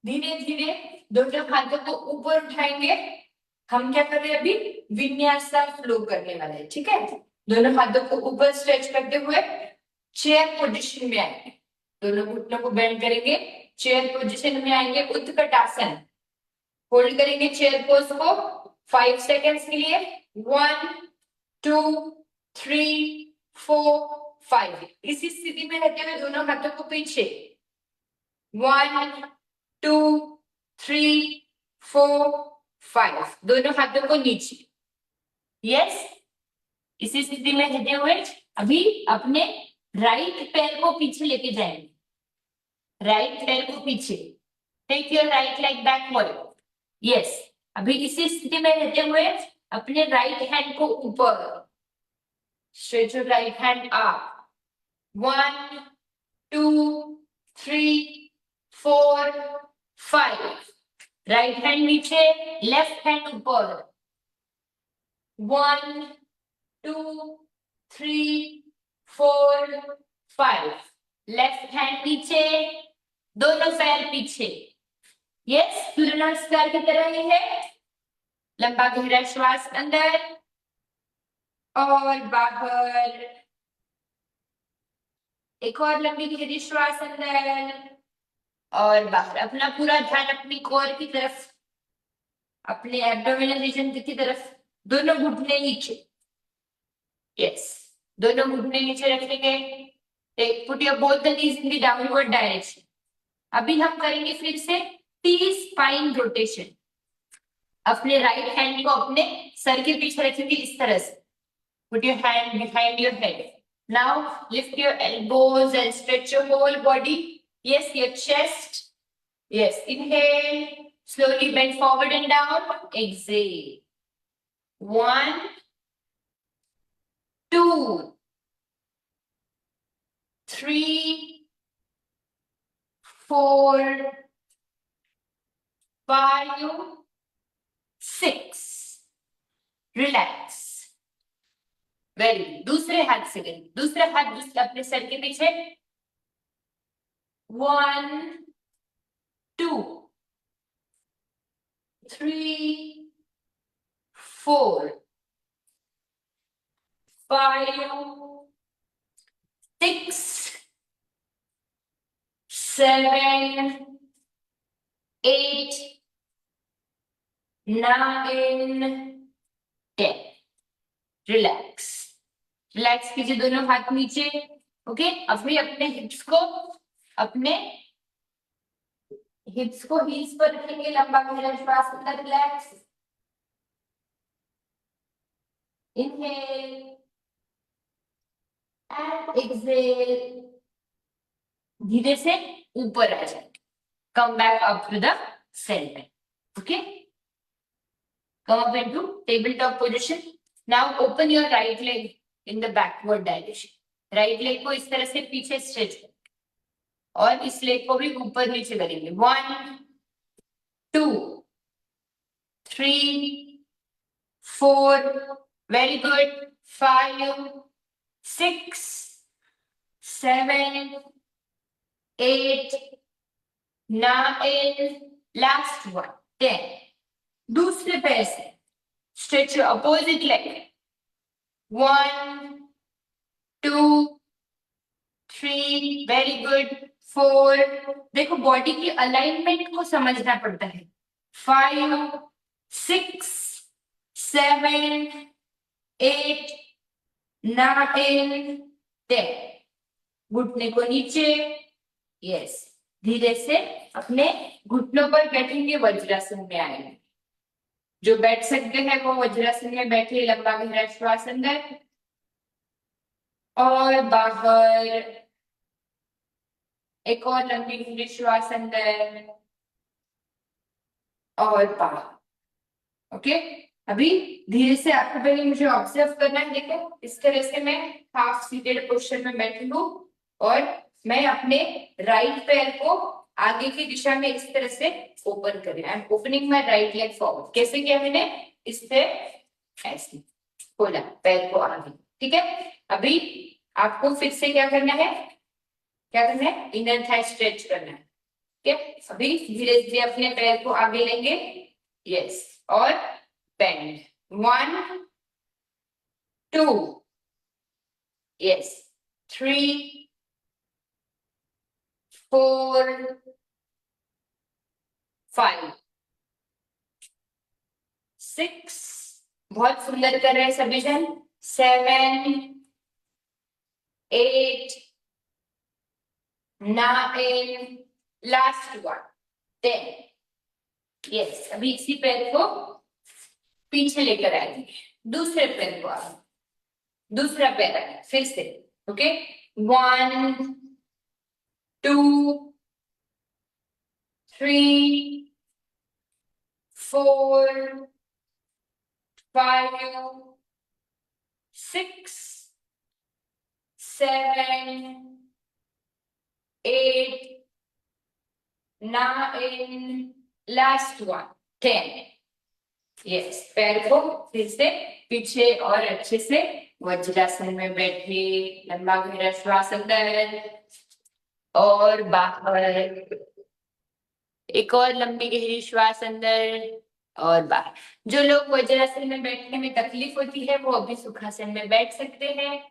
धीरे धीरे दोनों हाथों को ऊपर उठाएंगे. हम क्या कर रहे हैं, अभी विन्यासा फ्लो करने वाले हैं. ठीक है, दोनों हाथों को ऊपर स्ट्रेच करते हुए चेयर पोजीशन में आएंगे. दोनों घुटनों को बेंड करेंगे, चेयर पोजीशन में आएंगे. उत्कटासन होल्ड करेंगे चेयर पोज को 5 सेकेंड्स के लिए. 1, 2, 3, 4, 5. इसी स्थिति में रहते हुए दोनों हाथों को पीछे. 1, 2, 3, 4, 5. दोनों हाथों को नीचे. यस, इसी स्थिति में रहते हुए अभी अपने राइट पैर को पीछे लेके जाएंगे. राइट पैर को पीछे. Take your right leg backward. Yes, अभी इसी स्थिति में रहते हुए अपने राइट हैंड को ऊपर. Stretch your right hand up. 1, 2, 3, 4, 5. Right hand नीचे, लेफ्ट हैंड ऊपर. 1 2 3 4 5. लेफ्ट हैंड नीचे, दोनों पैर पीछे. यस, सूर्य नमस्कार की तरह ही है. लंबा गहरा श्वास अंदर और बाहर. एक और लंबी गहरी श्वास अंदर और बाहर. अपना पूरा ध्यान अपनी कोर की तरफ, अपने एब्डोमिनल रीजन की तरफ. दोनों घुटने नीचे. यस, दोनों घुटने नीचे रखेंगे. Put your both the knees in the downward direction. अभी हम करेंगे फिर से टी स्पाइन रोटेशन. अपने राइट हैंड को अपने सर के पीछे रखेंगे इस तरह से. Put your hand behind your head. Now lift your elbows and stretch your whole body. Yes, your chest. Yes, inhale. Slowly bend forward and down. Exhale. 1 2 3 4 5 6. Relax. Very good. दूसरे हाथ से करेंगे. दूसरा हाथ अपने सर के पीछे. 1 2 3 4 5 6 7 8 9 10. रिलैक्स. रिलैक्स कीजिए दोनों हाथ नीचे. ओके, अभी अपने हिप्स को हील्स पर रखेंगे. लंबा गहरा श्वास अंदर. रिलैक्स. Inhale and exhale. धीरे से ऊपर आ जाए. Come back up to the centre. Okay, come up into table top position. Now open your right leg in the backward direction. Right leg को इस तरह से पीछे स्ट्रेच करें और इस लेग को भी ऊपर नीचे करेंगे. 1 2 3 4. Very good. 5 6 7 8 9. Last one. 10. दूसरे पैर से stretch your opposite leg. 1 2 3. Very good. 4. देखो बॉडी की अलाइनमेंट को समझना पड़ता है. 5 6 7 8 9 10. घुटने को नीचे. यस, धीरे से अपने घुटनों पर बैठेंगे. वज्रासन में आएंगे. जो बैठ सकते हैं वो वज्रासन में बैठे. लंबा गहरा श्वास अंदर और बाहर. एक और लंबी गहरी श्वास अंदर और बाहर. ओके, अभी धीरे से आपको पहले मुझे ऑब्जर्व करना है. देखो इस तरह से मैं हाफ सीटेड पोस्चर में बैठी हूँ और मैं अपने राइट पैर को आगे की दिशा में इस तरह से ओपन करें. I am opening my right leg forward. कैसे किया मैंने? इससे ऐसे खोला पैर को आगे. ठीक है, अभी आपको फिर से क्या करना है? इनर थाई स्ट्रेच करना है. ठीक है, अभी धीरे धीरे अपने पैर को आगे लेंगे. यस, और बेंड. 1 2. यस, 3 4 5 6. बहुत सुंदर कर रहे हैं सभी जन. 7 8 9. Last one. 10. यस, अभी इसी पैर को पीछे लेकर आएंगे. दूसरे पैर को आगे. दूसरा पैर आगे फिर से. Okay, 1 2 3 4 5 6 7 8 Now in last one, 10. Yes, पैर को फिर से पीछे और अच्छे से वज्रासन में बैठे, लंबा गहरा श्वास अंदर और बाहर, एक और लंबी गहरी श्वास अंदर और बाहर। जो लोग वज्रासन में बैठने में तकलीफ होती है वो अभी सुखासन में बैठ सकते हैं।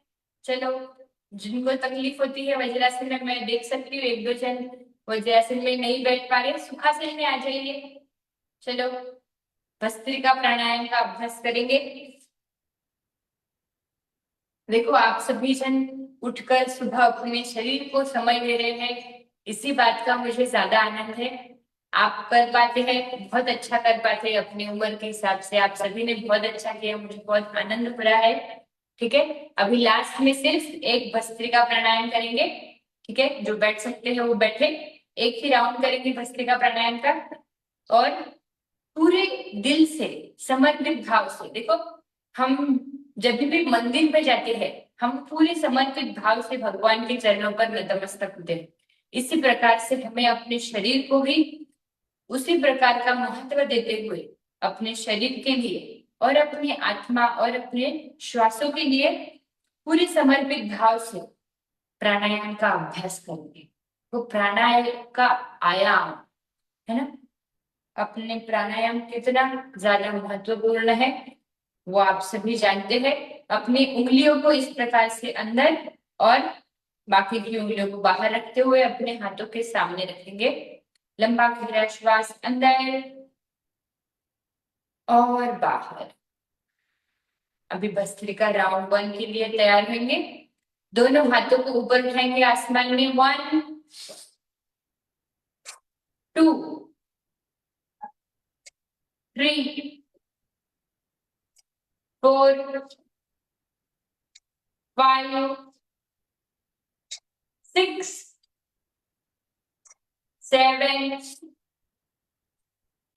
चलो, जिनको तकलीफ होती है वज्रासन में, मैं देख सकती हूँ एक दो जन वज्रासन में नहीं बैठ पा रहे, सुखासन में आ जाइए। चलो, भस्त्रिका प्राणायाम का अभ्यास करेंगे। देखो, आप सभी जन उठकर सुबह अपने शरीर को समय दे रहे हैं, इसी बात का मुझे ज्यादा आनंद है। आप कर पाते हैं, बहुत अच्छा कर पाते हैं अपनी उम्र के हिसाब से, आप सभी ने बहुत अच्छा किया, मुझे बहुत आनंद हो रहा है। ठीक है, अभी लास्ट में सिर्फ एक भस्त्रिका प्राणायाम करेंगे। ठीक है, जो बैठ सकते हैं वो बैठे, एक ही राउंड करेंगे भस्त्रिका प्राणायाम का, और पूरे दिल से समर्पित भाव से। देखो, हम जब भी मंदिर में जाते हैं, हम पूरे समर्पित भाव से भगवान के चरणों पर नतमस्तक होते हैं। इसी प्रकार से हमें अपने शरीर को भी उसी प्रकार का महत्व देते हुए अपने शरीर के लिए और अपनी आत्मा और अपने श्वासों के लिए पूरे समर्पित भाव से प्राणायाम का अभ्यास करेंगे। वो प्राणायाम का आयाम है ना, अपने प्राणायाम कितना ज्यादा महत्वपूर्ण है वो आप सभी जानते हैं। अपनी उंगलियों को इस प्रकार से अंदर और बाकी की उंगलियों को बाहर रखते हुए अपने हाथों के सामने रखेंगे। लंबा गहरा श्वास अंदर और बाहर। अभी भस्त्रिका राउंड 1 के लिए तैयार होंगे। दोनों हाथों को ऊपर उठाएंगे आसमान में। 1 2 3 4 5 6 7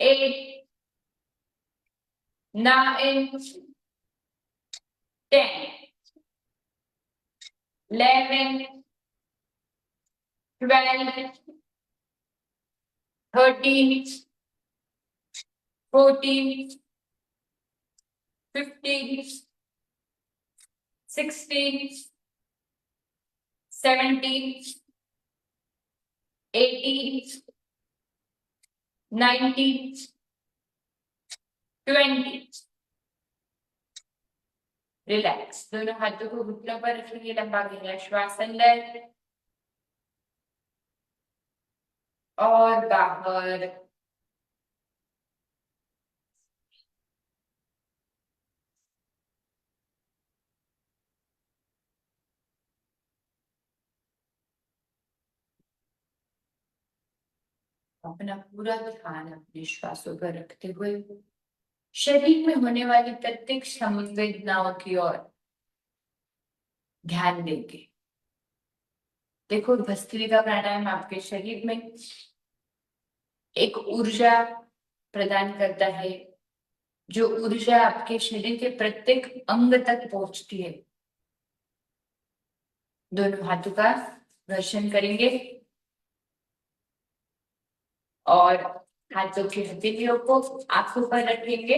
8 9 10 11 12 13 14 15 16 17 18 19 20। रिलैक्स, दोनों हाथों को घुटनों पर रखेंगे। लंबा गहरा श्वास अंदर और बाहर। अपना पूरा ध्यान अपने श्वासों पर रखते हुए शरीर में होने वाली प्रत्येक संवेदनाओं की ओर ध्यान देंगे। देखो, भस्त्रिका प्राणायाम आपके शरीर में एक ऊर्जा प्रदान करता है, जो ऊर्जा आपके शरीर के प्रत्येक अंग तक पहुंचती है। दोनों हाथों का घर्षण करेंगे और हाथों की हथेलियों को आंखों पर रखेंगे।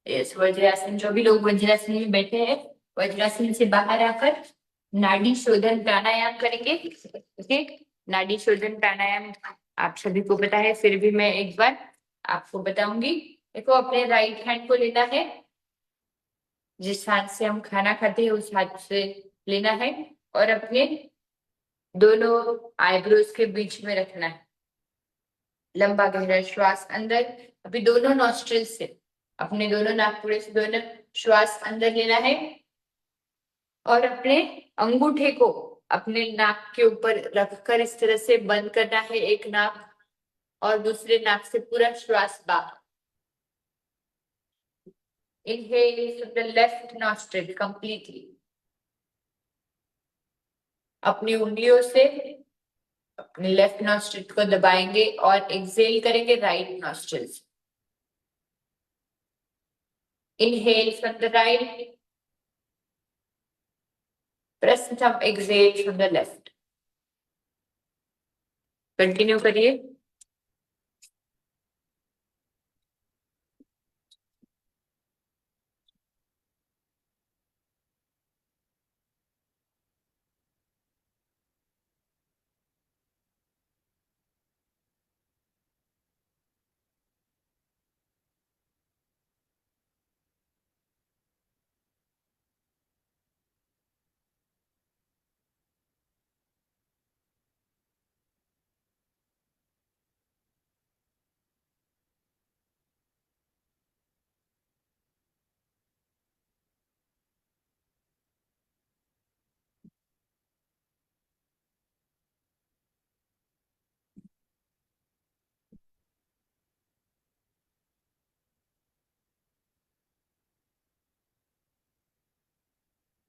इस वज्रासन, जो भी लोग वज्रासन में बैठे हैं, वज्रासन से बाहर आकर नाड़ी शोधन प्राणायाम करेंगे। ओके, नाड़ी शोधन प्राणायाम आप सभी को पता है, फिर भी मैं एक बार आपको बताऊंगी। देखो, अपने राइट हैंड को लेना है, जिस हाथ से हम खाना खाते हैं उस हाथ से लेना है, और अपने दोनों आईब्रोज के बीच में रखना है। लंबा गहरा श्वास अंदर, अभी दोनों नॉस्ट्रिल से, अपने दोनों नाकपुड़े से दोनों श्वास अंदर लेना है और अपने अंगूठे को अपने नाक के ऊपर रखकर इस तरह से बंद करना है, एक नाक, और दूसरे नाक से पूरा श्वास बाहर। Inhale from the left nostril completely. अपनी उंगलियों से अपने लेफ्ट नॉस्ट्रिल को दबाएंगे और एक्सेल करेंगे राइट नॉस्ट्रिल से। Inhale from the right. Press thumb, exhale from the left. Continue करिए।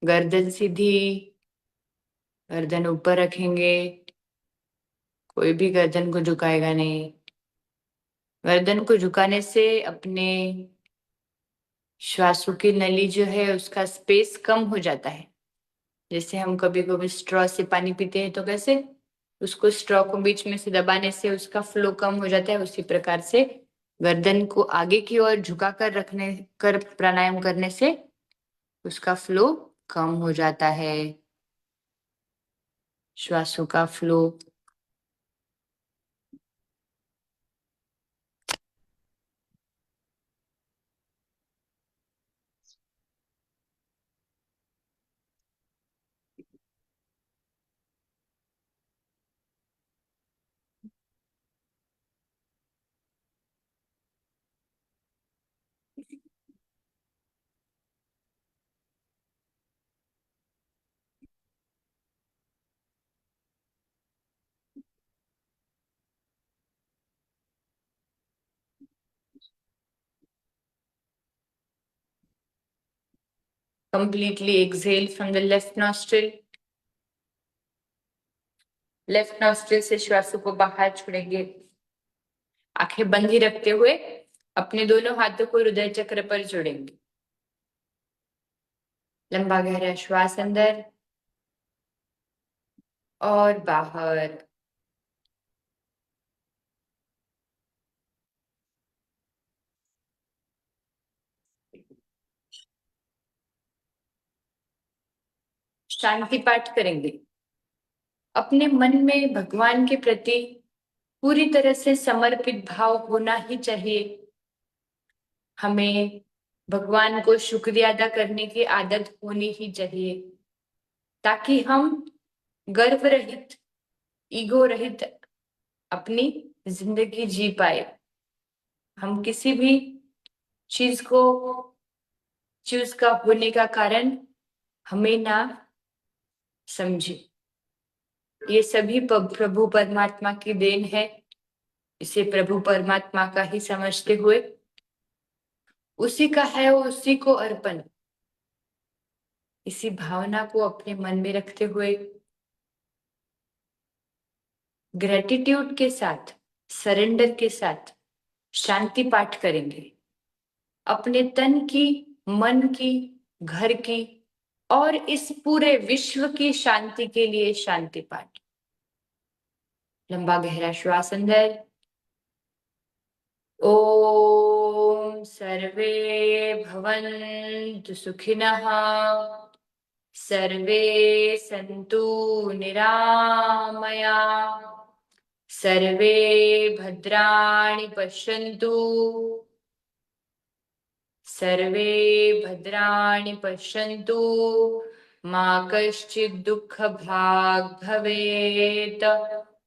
गर्दन सीधी, गर्दन ऊपर रखेंगे, कोई भी गर्दन को झुकाएगा नहीं। गर्दन को झुकाने से अपने श्वासों की नली जो है उसका स्पेस कम हो जाता है। जैसे हम कभी कभी स्ट्रॉ से पानी पीते हैं तो कैसे उसको स्ट्रॉ को बीच में से दबाने से उसका फ्लो कम हो जाता है, उसी प्रकार से गर्दन को आगे की ओर झुका कर रखने कर प्राणायाम करने से उसका फ्लो कम हो जाता है, श्वासों का flow. Completely exhale from the left nostril. Left nostril से श्वासों को बाहर छोड़ेंगे। आंखें बंद ही रखते हुए अपने दोनों हाथों को हृदय चक्र पर जोड़ेंगे। लंबा गहरा श्वास अंदर और बाहर। शांति पाठ करेंगे। अपने मन में भगवान के प्रति पूरी तरह से समर्पित भाव होना ही चाहिए। हमें भगवान को शुक्रिया अदा करने की आदत होनी ही चाहिए, ताकि हम गर्व रहित, ईगो रहित अपनी जिंदगी जी पाए। हम किसी भी चीज को चीज का होने का कारण हमें ना समझे। ये सभी प्रभु परमात्मा की देन है। इसे प्रभु परमात्मा का ही समझते हुए उसी का है उसी को अर्पण, इसी भावना को अपने मन में रखते हुए ग्रेटिट्यूड के साथ, सरेंडर के साथ शांति पाठ करेंगे। अपने तन की, मन की, घर की और इस पूरे विश्व की शांति के लिए शांति पाठ। लंबा गहरा श्वास अंदर। ओम सर्वे भवन्तु सुखिनः, सर्वे सन्तु निरामया, सर्वे भद्राणि पश्यन्तु, सर्वे भद्राणि पश्यन्तु, मा कश्चित् दुःखभाग् भवेत्।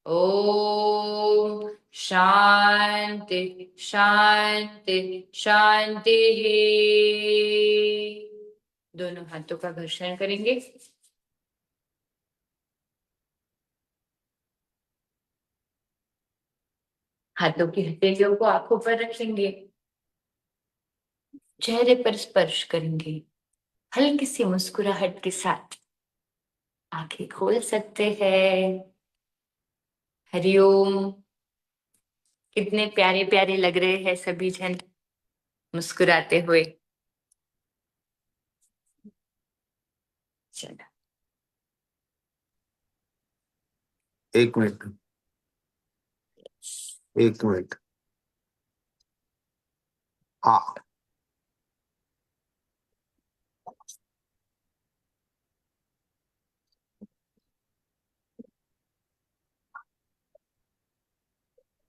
ओम शांति शांति शांति। दोनों हाथों का घर्षण करेंगे। हाथों की हथेलियों को आंखों पर रखेंगे। चेहरे पर स्पर्श करेंगे। हल्की सी मुस्कुराहट के साथ आंखें खोल सकते हैं। हरिओम। कितने प्यारे प्यारे लग रहे हैं सभी जन मुस्कुराते हुए। चलो 1 मिनट। एक मिनट। हाँ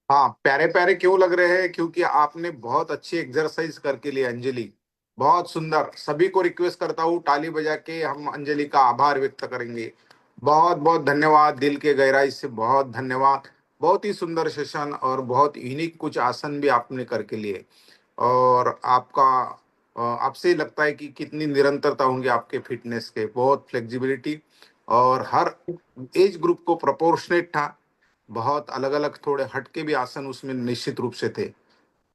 हाँ, प्यारे प्यारे क्यों लग रहे हैं? क्योंकि आपने बहुत अच्छी एक्सरसाइज करके लिए अंजलि, बहुत सुंदर। सभी को रिक्वेस्ट करता हूँ ताली बजा के हम अंजलि का आभार व्यक्त करेंगे। बहुत बहुत धन्यवाद, दिल के गहराई से बहुत धन्यवाद। बहुत ही सुंदर सेशन और बहुत यूनिक कुछ आसन भी आपने करके लिए। और आपका आपसे ही लगता है कि कितनी निरंतरता होंगी आपके फिटनेस के, बहुत फ्लेक्सिबिलिटी। और हर एज ग्रुप को प्रोपोर्शनेट था। बहुत अलग अलग थोड़े हटके भी आसन उसमें निश्चित रूप से थे।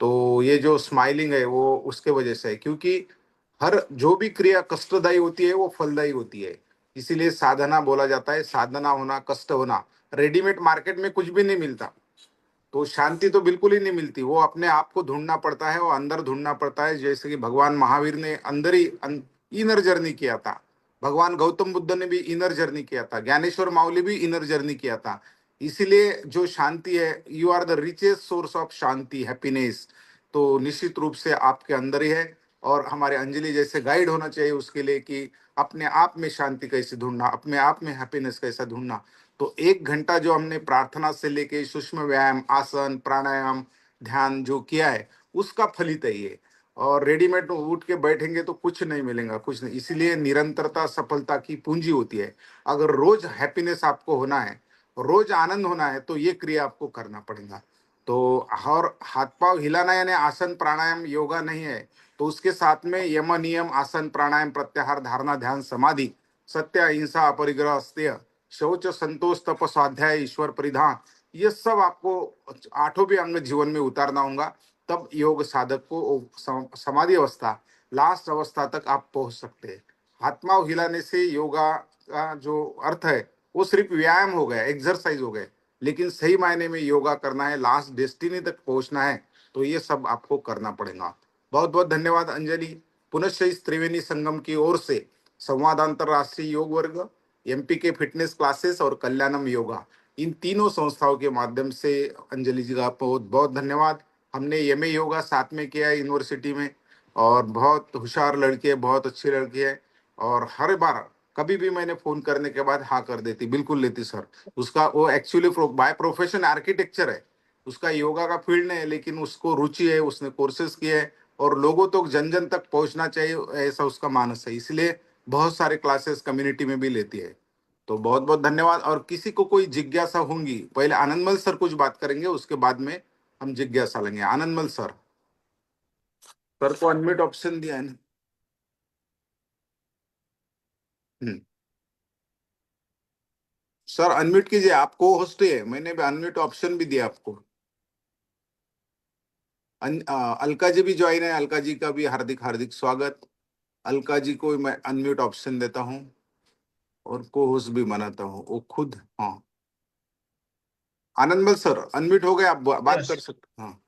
तो ये जो स्माइलिंग है वो उसके वजह से है, क्योंकि हर जो भी क्रिया कष्टदायी होती है वो फलदायी होती है। इसीलिए साधना बोला जाता है, साधना होना, कष्ट होना। रेडीमेड मार्केट में कुछ भी नहीं मिलता, तो शांति तो बिल्कुल ही नहीं मिलती। वो अपने आप को ढूंढना पड़ता है, वो अंदर ढूंढना पड़ता है। जैसे कि भगवान महावीर ने अंदर ही इनर जर्नी किया था, भगवान गौतम बुद्ध ने भी इनर जर्नी किया था, ज्ञानेश्वर माउली भी इनर जर्नी किया था। इसीलिए जो शांति है, you are the richest source of shanti, happiness, तो निश्चित रूप से आपके अंदर ही है। और हमारे अंजलि जैसे गाइड होना चाहिए उसके लिए कि अपने आप में शांति कैसे ढूंढना, अपने आप में हैप्पीनेस कैसा ढूंढना। तो 1 घंटा जो हमने प्रार्थना से लेके सूक्ष्म व्यायाम, आसन, प्राणायाम, ध्यान जो किया है, उसका फलित है ये। और रेडीमेड उठ के बैठेंगे तो कुछ नहीं मिलेगा, कुछ नहीं। इसीलिए निरंतरता सफलता की पूंजी होती है। अगर रोज हैप्पीनेस आपको होना है, रोज आनंद होना है, तो ये क्रिया आपको करना पड़ेगा। तो और हाथ पांव हिलाना यानी आसन प्राणायाम योगा नहीं है। तो उसके साथ में यम नियम, आसन प्राणायाम, प्रत्याहार, धारणा, ध्यान, समाधि, सत्य, अहिंसा, अपरिग्रह, अस्तेय, शौच, संतोष, तप, स्वाध्याय, ईश्वर परिधान, ये सब आपको आठों भी अंग जीवन में उतारना होगा। तब योग साधक को समाधि अवस्था, लास्ट अवस्था तक आप पहुंच सकते हैं। हाथ पांव हिलाने से योगा का जो अर्थ है वो सिर्फ व्यायाम हो गया, एक्सरसाइज हो गए। लेकिन सही मायने में योगा करना है, लास्ट डेस्टिनी तक पहुंचना है, तो ये सब आपको करना पड़ेगा। बहुत बहुत धन्यवाद अंजलि। पुनश्च इस त्रिवेणी संगम की ओर से संवाद अंतरराष्ट्रीय योग वर्ग, एमपी के फिटनेस क्लासेस और कल्याणम योगा, इन तीनों संस्थाओं के माध्यम से अंजलि जी का बहुत बहुत धन्यवाद। हमने एमए योगा साथ में किया है यूनिवर्सिटी में, और बहुत होशियार लड़की है, बहुत अच्छी लड़की है। और हर बार कभी भी मैंने फोन करने के बाद हाँ कर देती, बिल्कुल लेती सर। उसका वो एक्चुअली बाय प्रोफेशन आर्किटेक्चर है, उसका योगा का फील्ड नहीं है, लेकिन उसको रुचि है, उसने कोर्सेज किए हैं। और लोगों तो जन जन तक पहुंचना चाहिए, ऐसा उसका मानस है। इसलिए बहुत सारे क्लासेस कम्युनिटी में भी लेती है। तो बहुत बहुत धन्यवाद। और किसी को कोई जिज्ञासा होंगी, पहले आनंदमल सर कुछ बात करेंगे, उसके बाद में हम जिज्ञासा लेंगे। आनंदमल सर, सर को अनम्यूट ऑप्शन दिया है ना? हम्म। सर अनम्यूट कीजिए, आपको होस्ट है, मैंने भी अनम्यूट ऑप्शन भी दिया आपको। अलका जी भी ज्वाइन है, अलका जी का भी हार्दिक हार्दिक स्वागत। अलका जी को मैं अनम्यूट ऑप्शन देता हूँ और को होस्ट भी बनाता हूँ, वो खुद। हाँ, आनंदमल सर अनम्यूट हो गए, आप बात यस, कर सकते। हाँ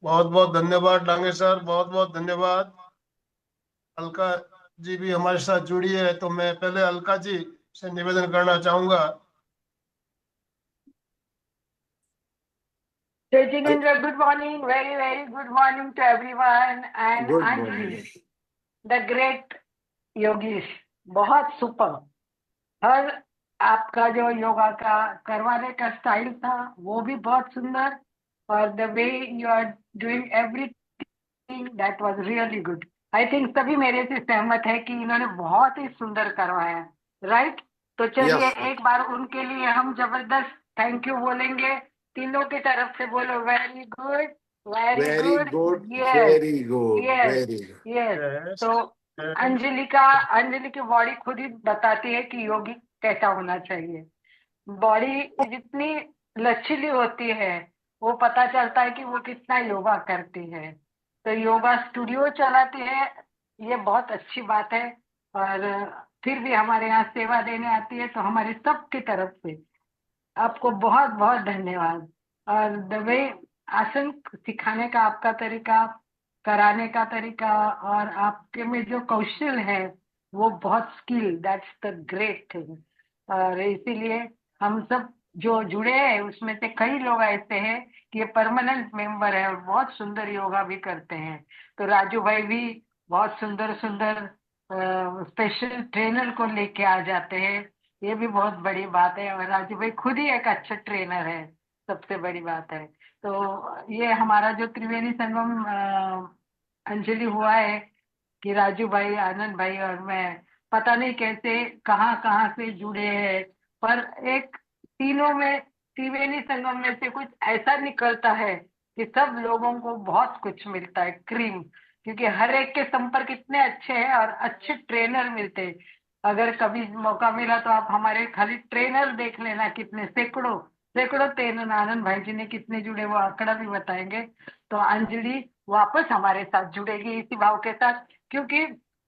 बहुत बहुत धन्यवाद डांगे सर, बहुत बहुत धन्यवाद। अलका जी भी हमारे साथ जुड़ी है, तो मैं पहले अलका जी से निवेदन करना चाहूंगा। Tejigendra, good morning, very, very good morning to everyone. And good morning. Anjali, the great Yogish, बहुत सुपर। हर आपका जो योगा का करवाने का स्टाइल था वो भी बहुत सुंदर, और the way you are doing everything that was really good. I think सभी मेरे से सहमत है कि इन्होंने बहुत ही सुंदर करवाया, राइट? तो चलिए यस, एक बार उनके लिए हम जबरदस्त थैंक यू बोलेंगे, तीनों की तरफ से। बोलो very good, very very good. Good, yes, very good, yes, very good. Yes. Yes, तो अंजलि की बॉडी खुद ही बताती है कि योगी कैसा होना चाहिए। बॉडी जितनी लचीली होती है वो पता चलता है कि वो कितना योगा करती है। तो योगा स्टूडियो चलाती है, ये बहुत अच्छी बात है। और फिर भी हमारे यहाँ सेवा देने आती है, तो हमारे सब की तरफ से आपको बहुत बहुत धन्यवाद। और द वे आसन सिखाने का आपका तरीका, कराने का तरीका, और आपके में जो कौशल है वो बहुत skill, that's the great thing. और इसीलिए हम सब जो जुड़े हैं उसमें से कई लोग ऐसे हैं कि ये परमानेंट मेंबर है और बहुत सुंदर योगा भी करते हैं। तो राजू भाई भी बहुत सुंदर सुंदर स्पेशल ट्रेनर को लेके आ जाते हैं। ये भी बहुत बड़ी बात है और राजू भाई खुद ही एक अच्छा ट्रेनर है, सबसे बड़ी बात है। तो ये हमारा जो त्रिवेणी संगम अंजलि हुआ है कि राजू भाई, आनंद भाई और मैं पता नहीं कैसे कहाँ कहाँ से जुड़े हैं, पर एक तीनों में त्रिवेणी संगम में से कुछ ऐसा निकलता है कि सब लोगों को बहुत कुछ मिलता है, क्रीम। क्योंकि हर एक के संपर्क इतने अच्छे हैं और अच्छे ट्रेनर मिलते हैं। अगर कभी मौका मिला तो आप हमारे खाली ट्रेनर देख लेना, कितने सैकड़ों सैकड़ों ट्रेनर आनंद भाई जी ने कितने जुड़े वो आंकड़ा भी बताएंगे। तो अंजलि वापस हमारे साथ जुड़ेगी इसी भाव के साथ, क्योंकि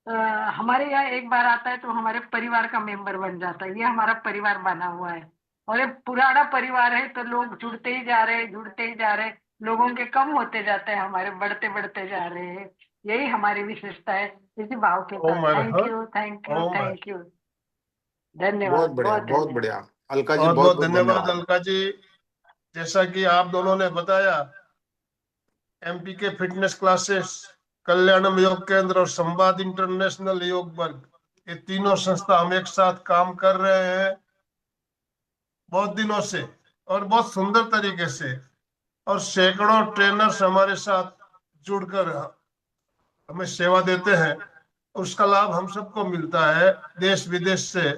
अ, हमारे यहाँ एक बार आता है तो हमारे परिवार का मेंबर बन जाता है। ये हमारा परिवार बना हुआ है और ये पुराना परिवार है, तो लोग जुड़ते ही जा रहे हैं, जुड़ते ही जा रहे हैं। लोगों के कम होते जाते हैं, हमारे बढ़ते बढ़ते जा रहे हैं। यही हमारी विशेषता है, इसी भाव के ओम साथ। थैंक हर यू, थैंक यू, ओम हर। Thank you. बहुत धन्यवाद, बढ़िया, बहुत बहुत धन्यवाद। बढ़िया। अलका जी बहुत बहुत बहुत बहुत धन्यवाद धन्यवाद। अलका जी। जैसा कि आप दोनों ने बताया, एमपी के फिटनेस क्लासेस, कल्याणम योग केंद्र और संवाद इंटरनेशनल योग वर्ग, ये तीनों संस्था हम एक साथ काम कर रहे हैं बहुत दिनों से और बहुत सुंदर तरीके से। और सैकड़ों ट्रेनर्स हमारे साथ जुड़कर हमें सेवा देते हैं। उसका लाभ हम सबको मिलता है। देश विदेश से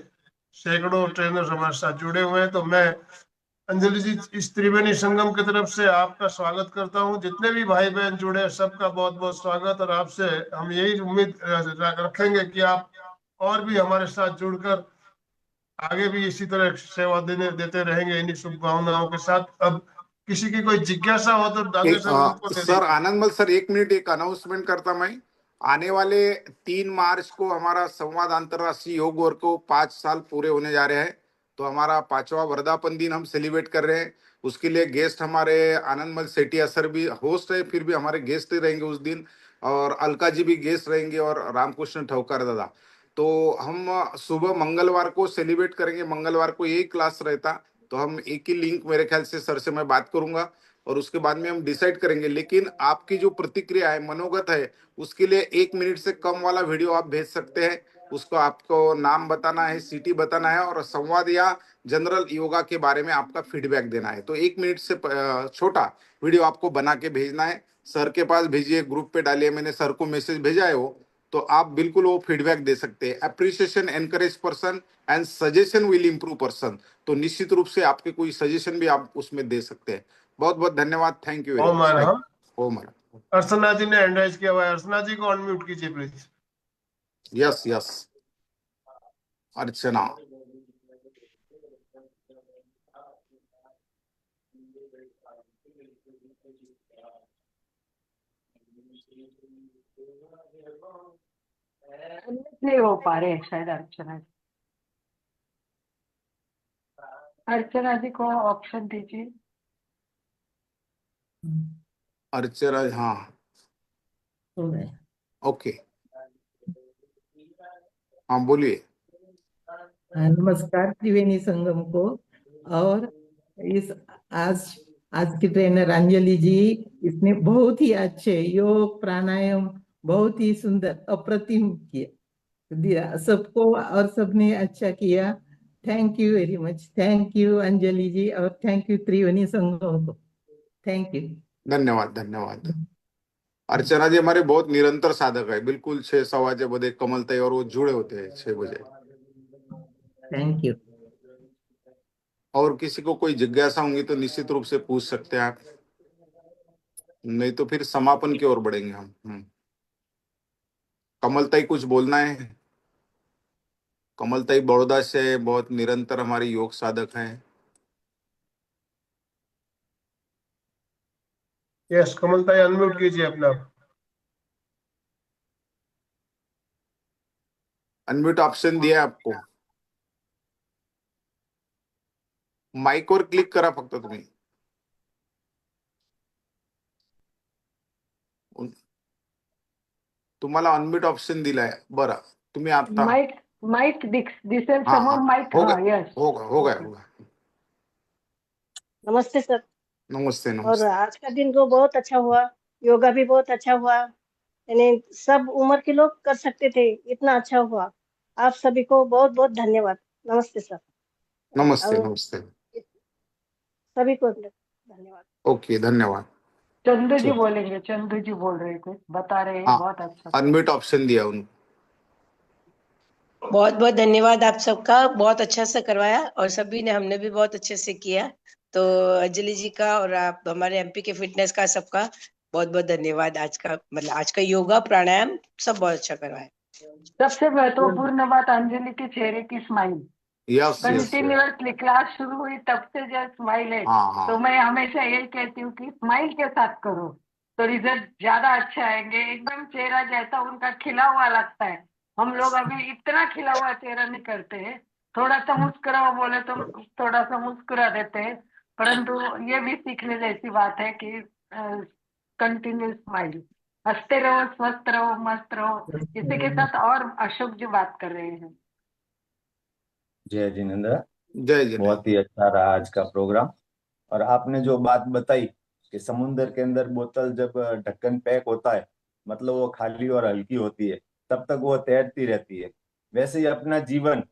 सैकड़ों ट्रेनर्स हमारे साथ जुड़े हुए हैं। तो मैं अंजलि जी इस त्रिवेणी संगम की तरफ से आपका स्वागत करता हूं। जितने भी भाई बहन जुड़े हैं, सबका बहुत बहुत स्वागत। और आपसे हम यही उम्मीद रखेंगे कि आप और भी हमारे साथ जुड़कर आगे भी इसी तरह सेवा देते रहेंगे, इन्हीं शुभकामनाओं के साथ। अब किसी की कोई जिज्ञासा हो तो आगे से उनको दे सर दीजिए। आनंदमल सर, एक मिनट, एक अनाउंसमेंट करता मैं। आने वाले 3 मार्च को हमारा संवाद अंतर्राष्ट्रीय योग वर्ग को 5 साल पूरे होने जा रहे हैं। तो हमारा 5वां वर्धापन दिन हम सेलिब्रेट कर रहे हैं। उसके लिए गेस्ट हमारे आनंदमल सेठिया सर भी होस्ट है, फिर भी हमारे गेस्ट ही रहेंगे उस दिन। और अलका जी भी गेस्ट रहेंगे और रामकृष्ण ठौकर दादा। तो हम सुबह मंगलवार को सेलिब्रेट करेंगे। मंगलवार को यही क्लास रहता। तो हम एक ही लिंक, मेरे ख्याल से सर से मैं बात करूंगा और उसके बाद में हम डिसाइड करेंगे। लेकिन आपकी जो प्रतिक्रिया है, मनोगत है, उसके लिए 1 मिनट से कम वाला वीडियो आप भेज सकते हैं। उसको आपको नाम बताना है, सिटी बताना है और संवाद या जनरल योगा के बारे में आपका फीडबैक देना है। तो 1 मिनट से छोटा वीडियो आपको बना के भेजना है। सर के पास भेजिए, ग्रुप पे डालिए, मैंने सर को मैसेज भेजा है वो। तो आप बिल्कुल वो फीडबैक दे सकते हैं। Appreciation encourage person and suggestion will improve person. तो निश्चित रूप से आपके कोई सजेशन भी आप उसमें दे सकते हैं। बहुत बहुत धन्यवाद। थैंक यू वेरी ओम मच। हर। थैंक हाँ, यू। ओम हर। अर्चना जी ने हैंड राइज किया हुआ है। अर्चना जी को अनम्यूट कीजिए प्लीज। Yes yes. अर्चना। नहीं हो पा रहे हैं शायद अर्चना जी। अर्चना जी को ऑप्शन दीजिए। अर्चना, हाँ, हो गए। ओके, हाँ बोलिए। नमस्कार त्रिवेणी संगम को। और इस आज आज की ट्रेनर अंजलि जी, इसने बहुत ही अच्छे योग प्राणायाम बहुत ही सुंदर अप्रतिम किया दिया सबको और सबने अच्छा किया। Thank you very much. Thank you Anjali ji और थैंक यू त्रिवेणी संगम को। Thank you. धन्यवाद धन्यवाद। अर्चना जी हमारे बहुत निरंतर साधक है। बिल्कुल 6:15 कमलताई और वो जुड़े होते हैं 6 बजे। Thank you. और किसी को कोई जिज्ञासा होंगी तो निश्चित रूप से पूछ सकते हैं आप। नहीं तो फिर समापन की ओर बढ़ेंगे हम। कमलताई कुछ बोलना है? कमलताई बड़ौदा से बहुत निरंतर हमारी योग साधक हैं। यस, कमलताई अनम्यूट कीजिए अपना। अनम्यूट ऑप्शन दिया है आपको। माइक वर क्लिक करा फक्त तुम्ही। तुम्हाला अनम्यूट ऑप्शन दिलाय। बरं, तुम्ही आता। माइक माइक दिसेल हाँ समोर हाँ, माइक, हो हाँ गया यस. होगा, हो गया ओके. होगा। नमस्ते सर। नमस्ते और नमस्ते। आज का दिन तो बहुत अच्छा हुआ, योगा भी बहुत अच्छा हुआ, यानी सब उम्र के लोग कर सकते थे, इतना अच्छा हुआ। आप सभी को बहुत बहुत धन्यवाद। नमस्ते सर। नमस्ते और नमस्ते। सभी को धन्यवाद। ओके, धन्यवाद। चंदू जी चलो। बोलेंगे, चंदू जी बोल रहे थे, बता रहे हैं हाँ, बहुत अच्छा। अनम्यूट ऑप्शन दिया उनको। बहुत बहुत धन्यवाद आप सबका, बहुत अच्छा से करवाया और सभी ने, हमने भी बहुत अच्छे से किया। तो अंजलि जी का और आप हमारे एमपी के फिटनेस का सबका बहुत बहुत धन्यवाद। आज का मतलब आज का योगा प्राणायाम सब बहुत अच्छा करवाया। सबसे महत्वपूर्ण बात अंजलि के चेहरे की smile, yes yes yes. Continuously class शुरू हुई तब से जो स्माइल है, हाँ हाँ। तो मैं हमेशा यही कहती हूँ कि स्माइल के साथ करो तो रिजल्ट ज्यादा अच्छे आएंगे। एकदम चेहरा जैसा उनका खिला हुआ लगता है, हम लोग अभी इतना खिला हुआ चेहरा नहीं करते हैं। थोड़ा सा मुस्कुराओ बोले तो थोड़ा सा मुस्कुरा देते हैं, परंतु ये भी सीखने जैसी बात है कि कंटिन्यू स्माइल, हंसते रहो, स्वस्थ रहो, मस्त रहो। इसी के साथ और अशोक जी बात कर रहे हैं। जय जिनेन्द्र। जय जय। बहुत ही अच्छा रहा आज का प्रोग्राम। और आपने जो बात बताई कि समुद्र के अंदर बोतल जब ढक्कन पैक होता है, मतलब वो खाली और हल्की होती है, तब तक वो तैरती रहती है। वैसे ही अपना जीवन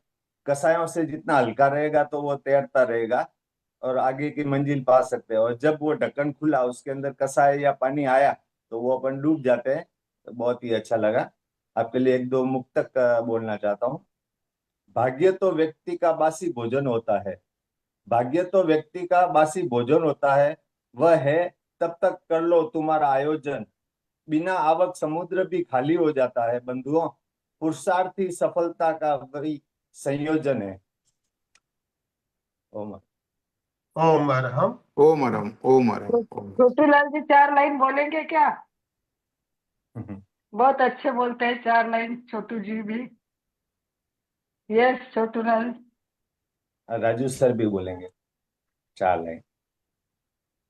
कसायों से जितना हल्का रहेगा तो वो तैरता रहेगा और आगे की मंजिल पा सकते हैं। और जब वो ढक्कन खुला, उसके अंदर कसाय या पानी आया, तो वो अपन डूब जाते हैं। तो बहुत ही अच्छा लगा। आपके लिए एक दो मुक्तक बोलना चाहता हूँ। भाग्य तो व्यक्ति का बासी भोजन होता है, भाग्य तो व्यक्ति का बासी भोजन होता है, वह है तब तक कर लो तुम्हारा आयोजन। बिना आवक समुद्र भी खाली हो जाता है बंधुओं, पुरुषार्थी सफलता का वही संयोजन है। ओम। ओम अरहम। ओम अरहम ओम अरहम ओम। छोटू लाल जी 4 लाइन बोलेंगे क्या? बहुत अच्छे बोलते हैं 4 लाइन छोटू जी भी। यस छोटू लाल। राजू सर भी बोलेंगे 4 लाइन।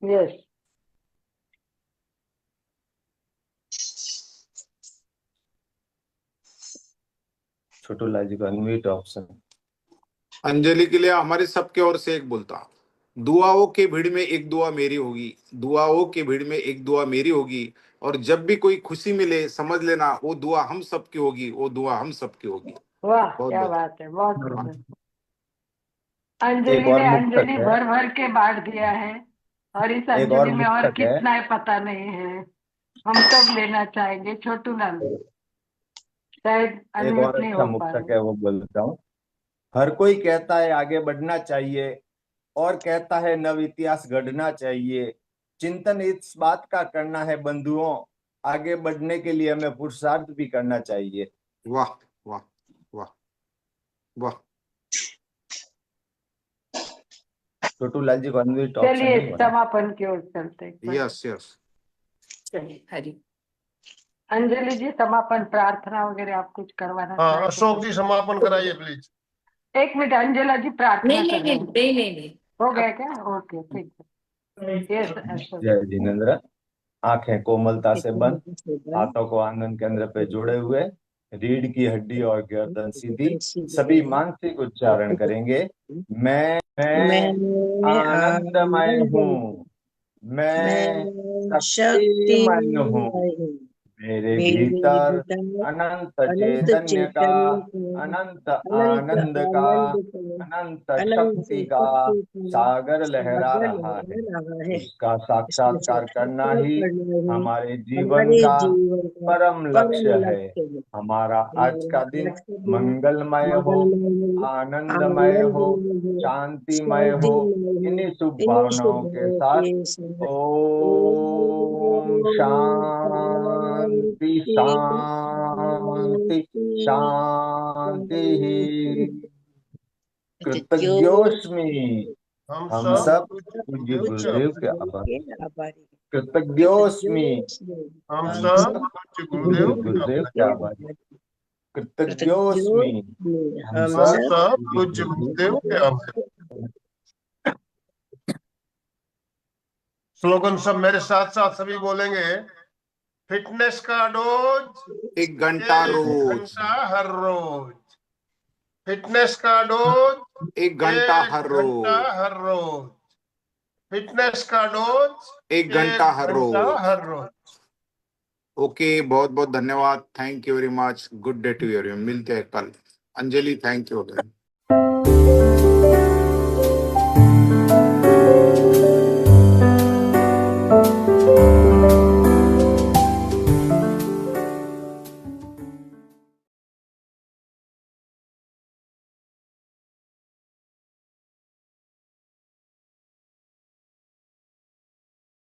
यस। छोटू लाल जी को अनम्यूट ऑप्शन। अंजलि के लिए हमारे सबके ओर से एक बोलता, दुआओं के भीड़ में एक दुआ मेरी होगी, दुआओं के भीड़ में एक दुआ मेरी होगी, और जब भी कोई खुशी मिले समझ लेना वो दुआ हम सबकी होगी, वो दुआ हम सबकी होगी। वाह बहुत क्या बहुत। बात है, बहुत हाँ। सुंदर। एक अंजलि और ने मुक्तक अंजलि है, भर भर के बांट दिया है, और इस एक और अंजलि में और मुक्तक है। कितना है पता नहीं है। हम सब लेना चाहेंगे छोटू लाल, शायद एक अनम्यूट और नहीं अच्छा हो पा मुक्तक रहे। है, वो बोलता हूँ। हर कोई कहता है आगे बढ़ना चाहिए, और कहता है नव इतिहास गढ़ना चाहिए। चिंतन इस बात का करना है बंधुओं, आगे बढ़ने के लिए हमें पुरुषार्थ भी करना चाहिए। वाह वाह वाह वाह। छोटू लाल जी को अनम्यूट ऑप्शन चलिए नहीं हो रहा है। समापन की ओर चलते हैं। Yes yes. चलिए हरि। अंजलि जी समापन प्रार्थना वगैरह आप कुछ करवाना हाँ, चाहेंगे अशोक तो? जी समापन कराइए प्लीज। एक मिनट, अंजला जी प्रार्थना नहीं कर नहीं रहे नहीं हैं। नहीं नहीं नहीं। हो गया क्या? ओके ठीक है। यस अशोक। जय जिनेन्द्र। आंखें कोमलता से बंद, हाथों को आंगन केंद्र पे जोड़े हुए, रीढ़ की हड्डी और गर्दन सीधी, सभी मानसिक उच्चारण करेंगे। मैं आनंदमय हूँ, मैं शक्तिमय हूँ। मेरे भीतर अनंत चैतन्य का, अनंत आनंद का, अनंत शक्ति का सागर लहरा रहा है। उसका साक्षात्कार करना ही हमारे जीवन का परम लक्ष्य है। हमारा आज का दिन मंगलमय हो, आनंदमय हो, शांतिमय हो। इन्हीं शुभ भावनाओं के साथ ओम शांति शांति शांति। कृतज्ञोस्मि। हम सब पूज्य गुरुदेव के आभारी। कृतज्ञोस्मि। हम हम सब सब पूज्य पूज्य गुरुदेव के गुरुदेव के आभारी। आभारी। कृतज्ञोस्मि। हम हम सब सब पूज्य पूज्य गुरुदेव के आभारी। स्लोगन सब मेरे साथ साथ सभी बोलेंगे। फिटनेस का डोज 1 घंटा 1 रोज। घंटा हर रोज। फिटनेस का डोज 1 घंटा 1 हर घंटा रोज। हर रोज। फिटनेस का डोज 1 घंटा हर रोज। हर रोज। ओके, बहुत बहुत धन्यवाद, thank you very much, good day to everyone. मिलते हैं कल। Anjali, thank you again.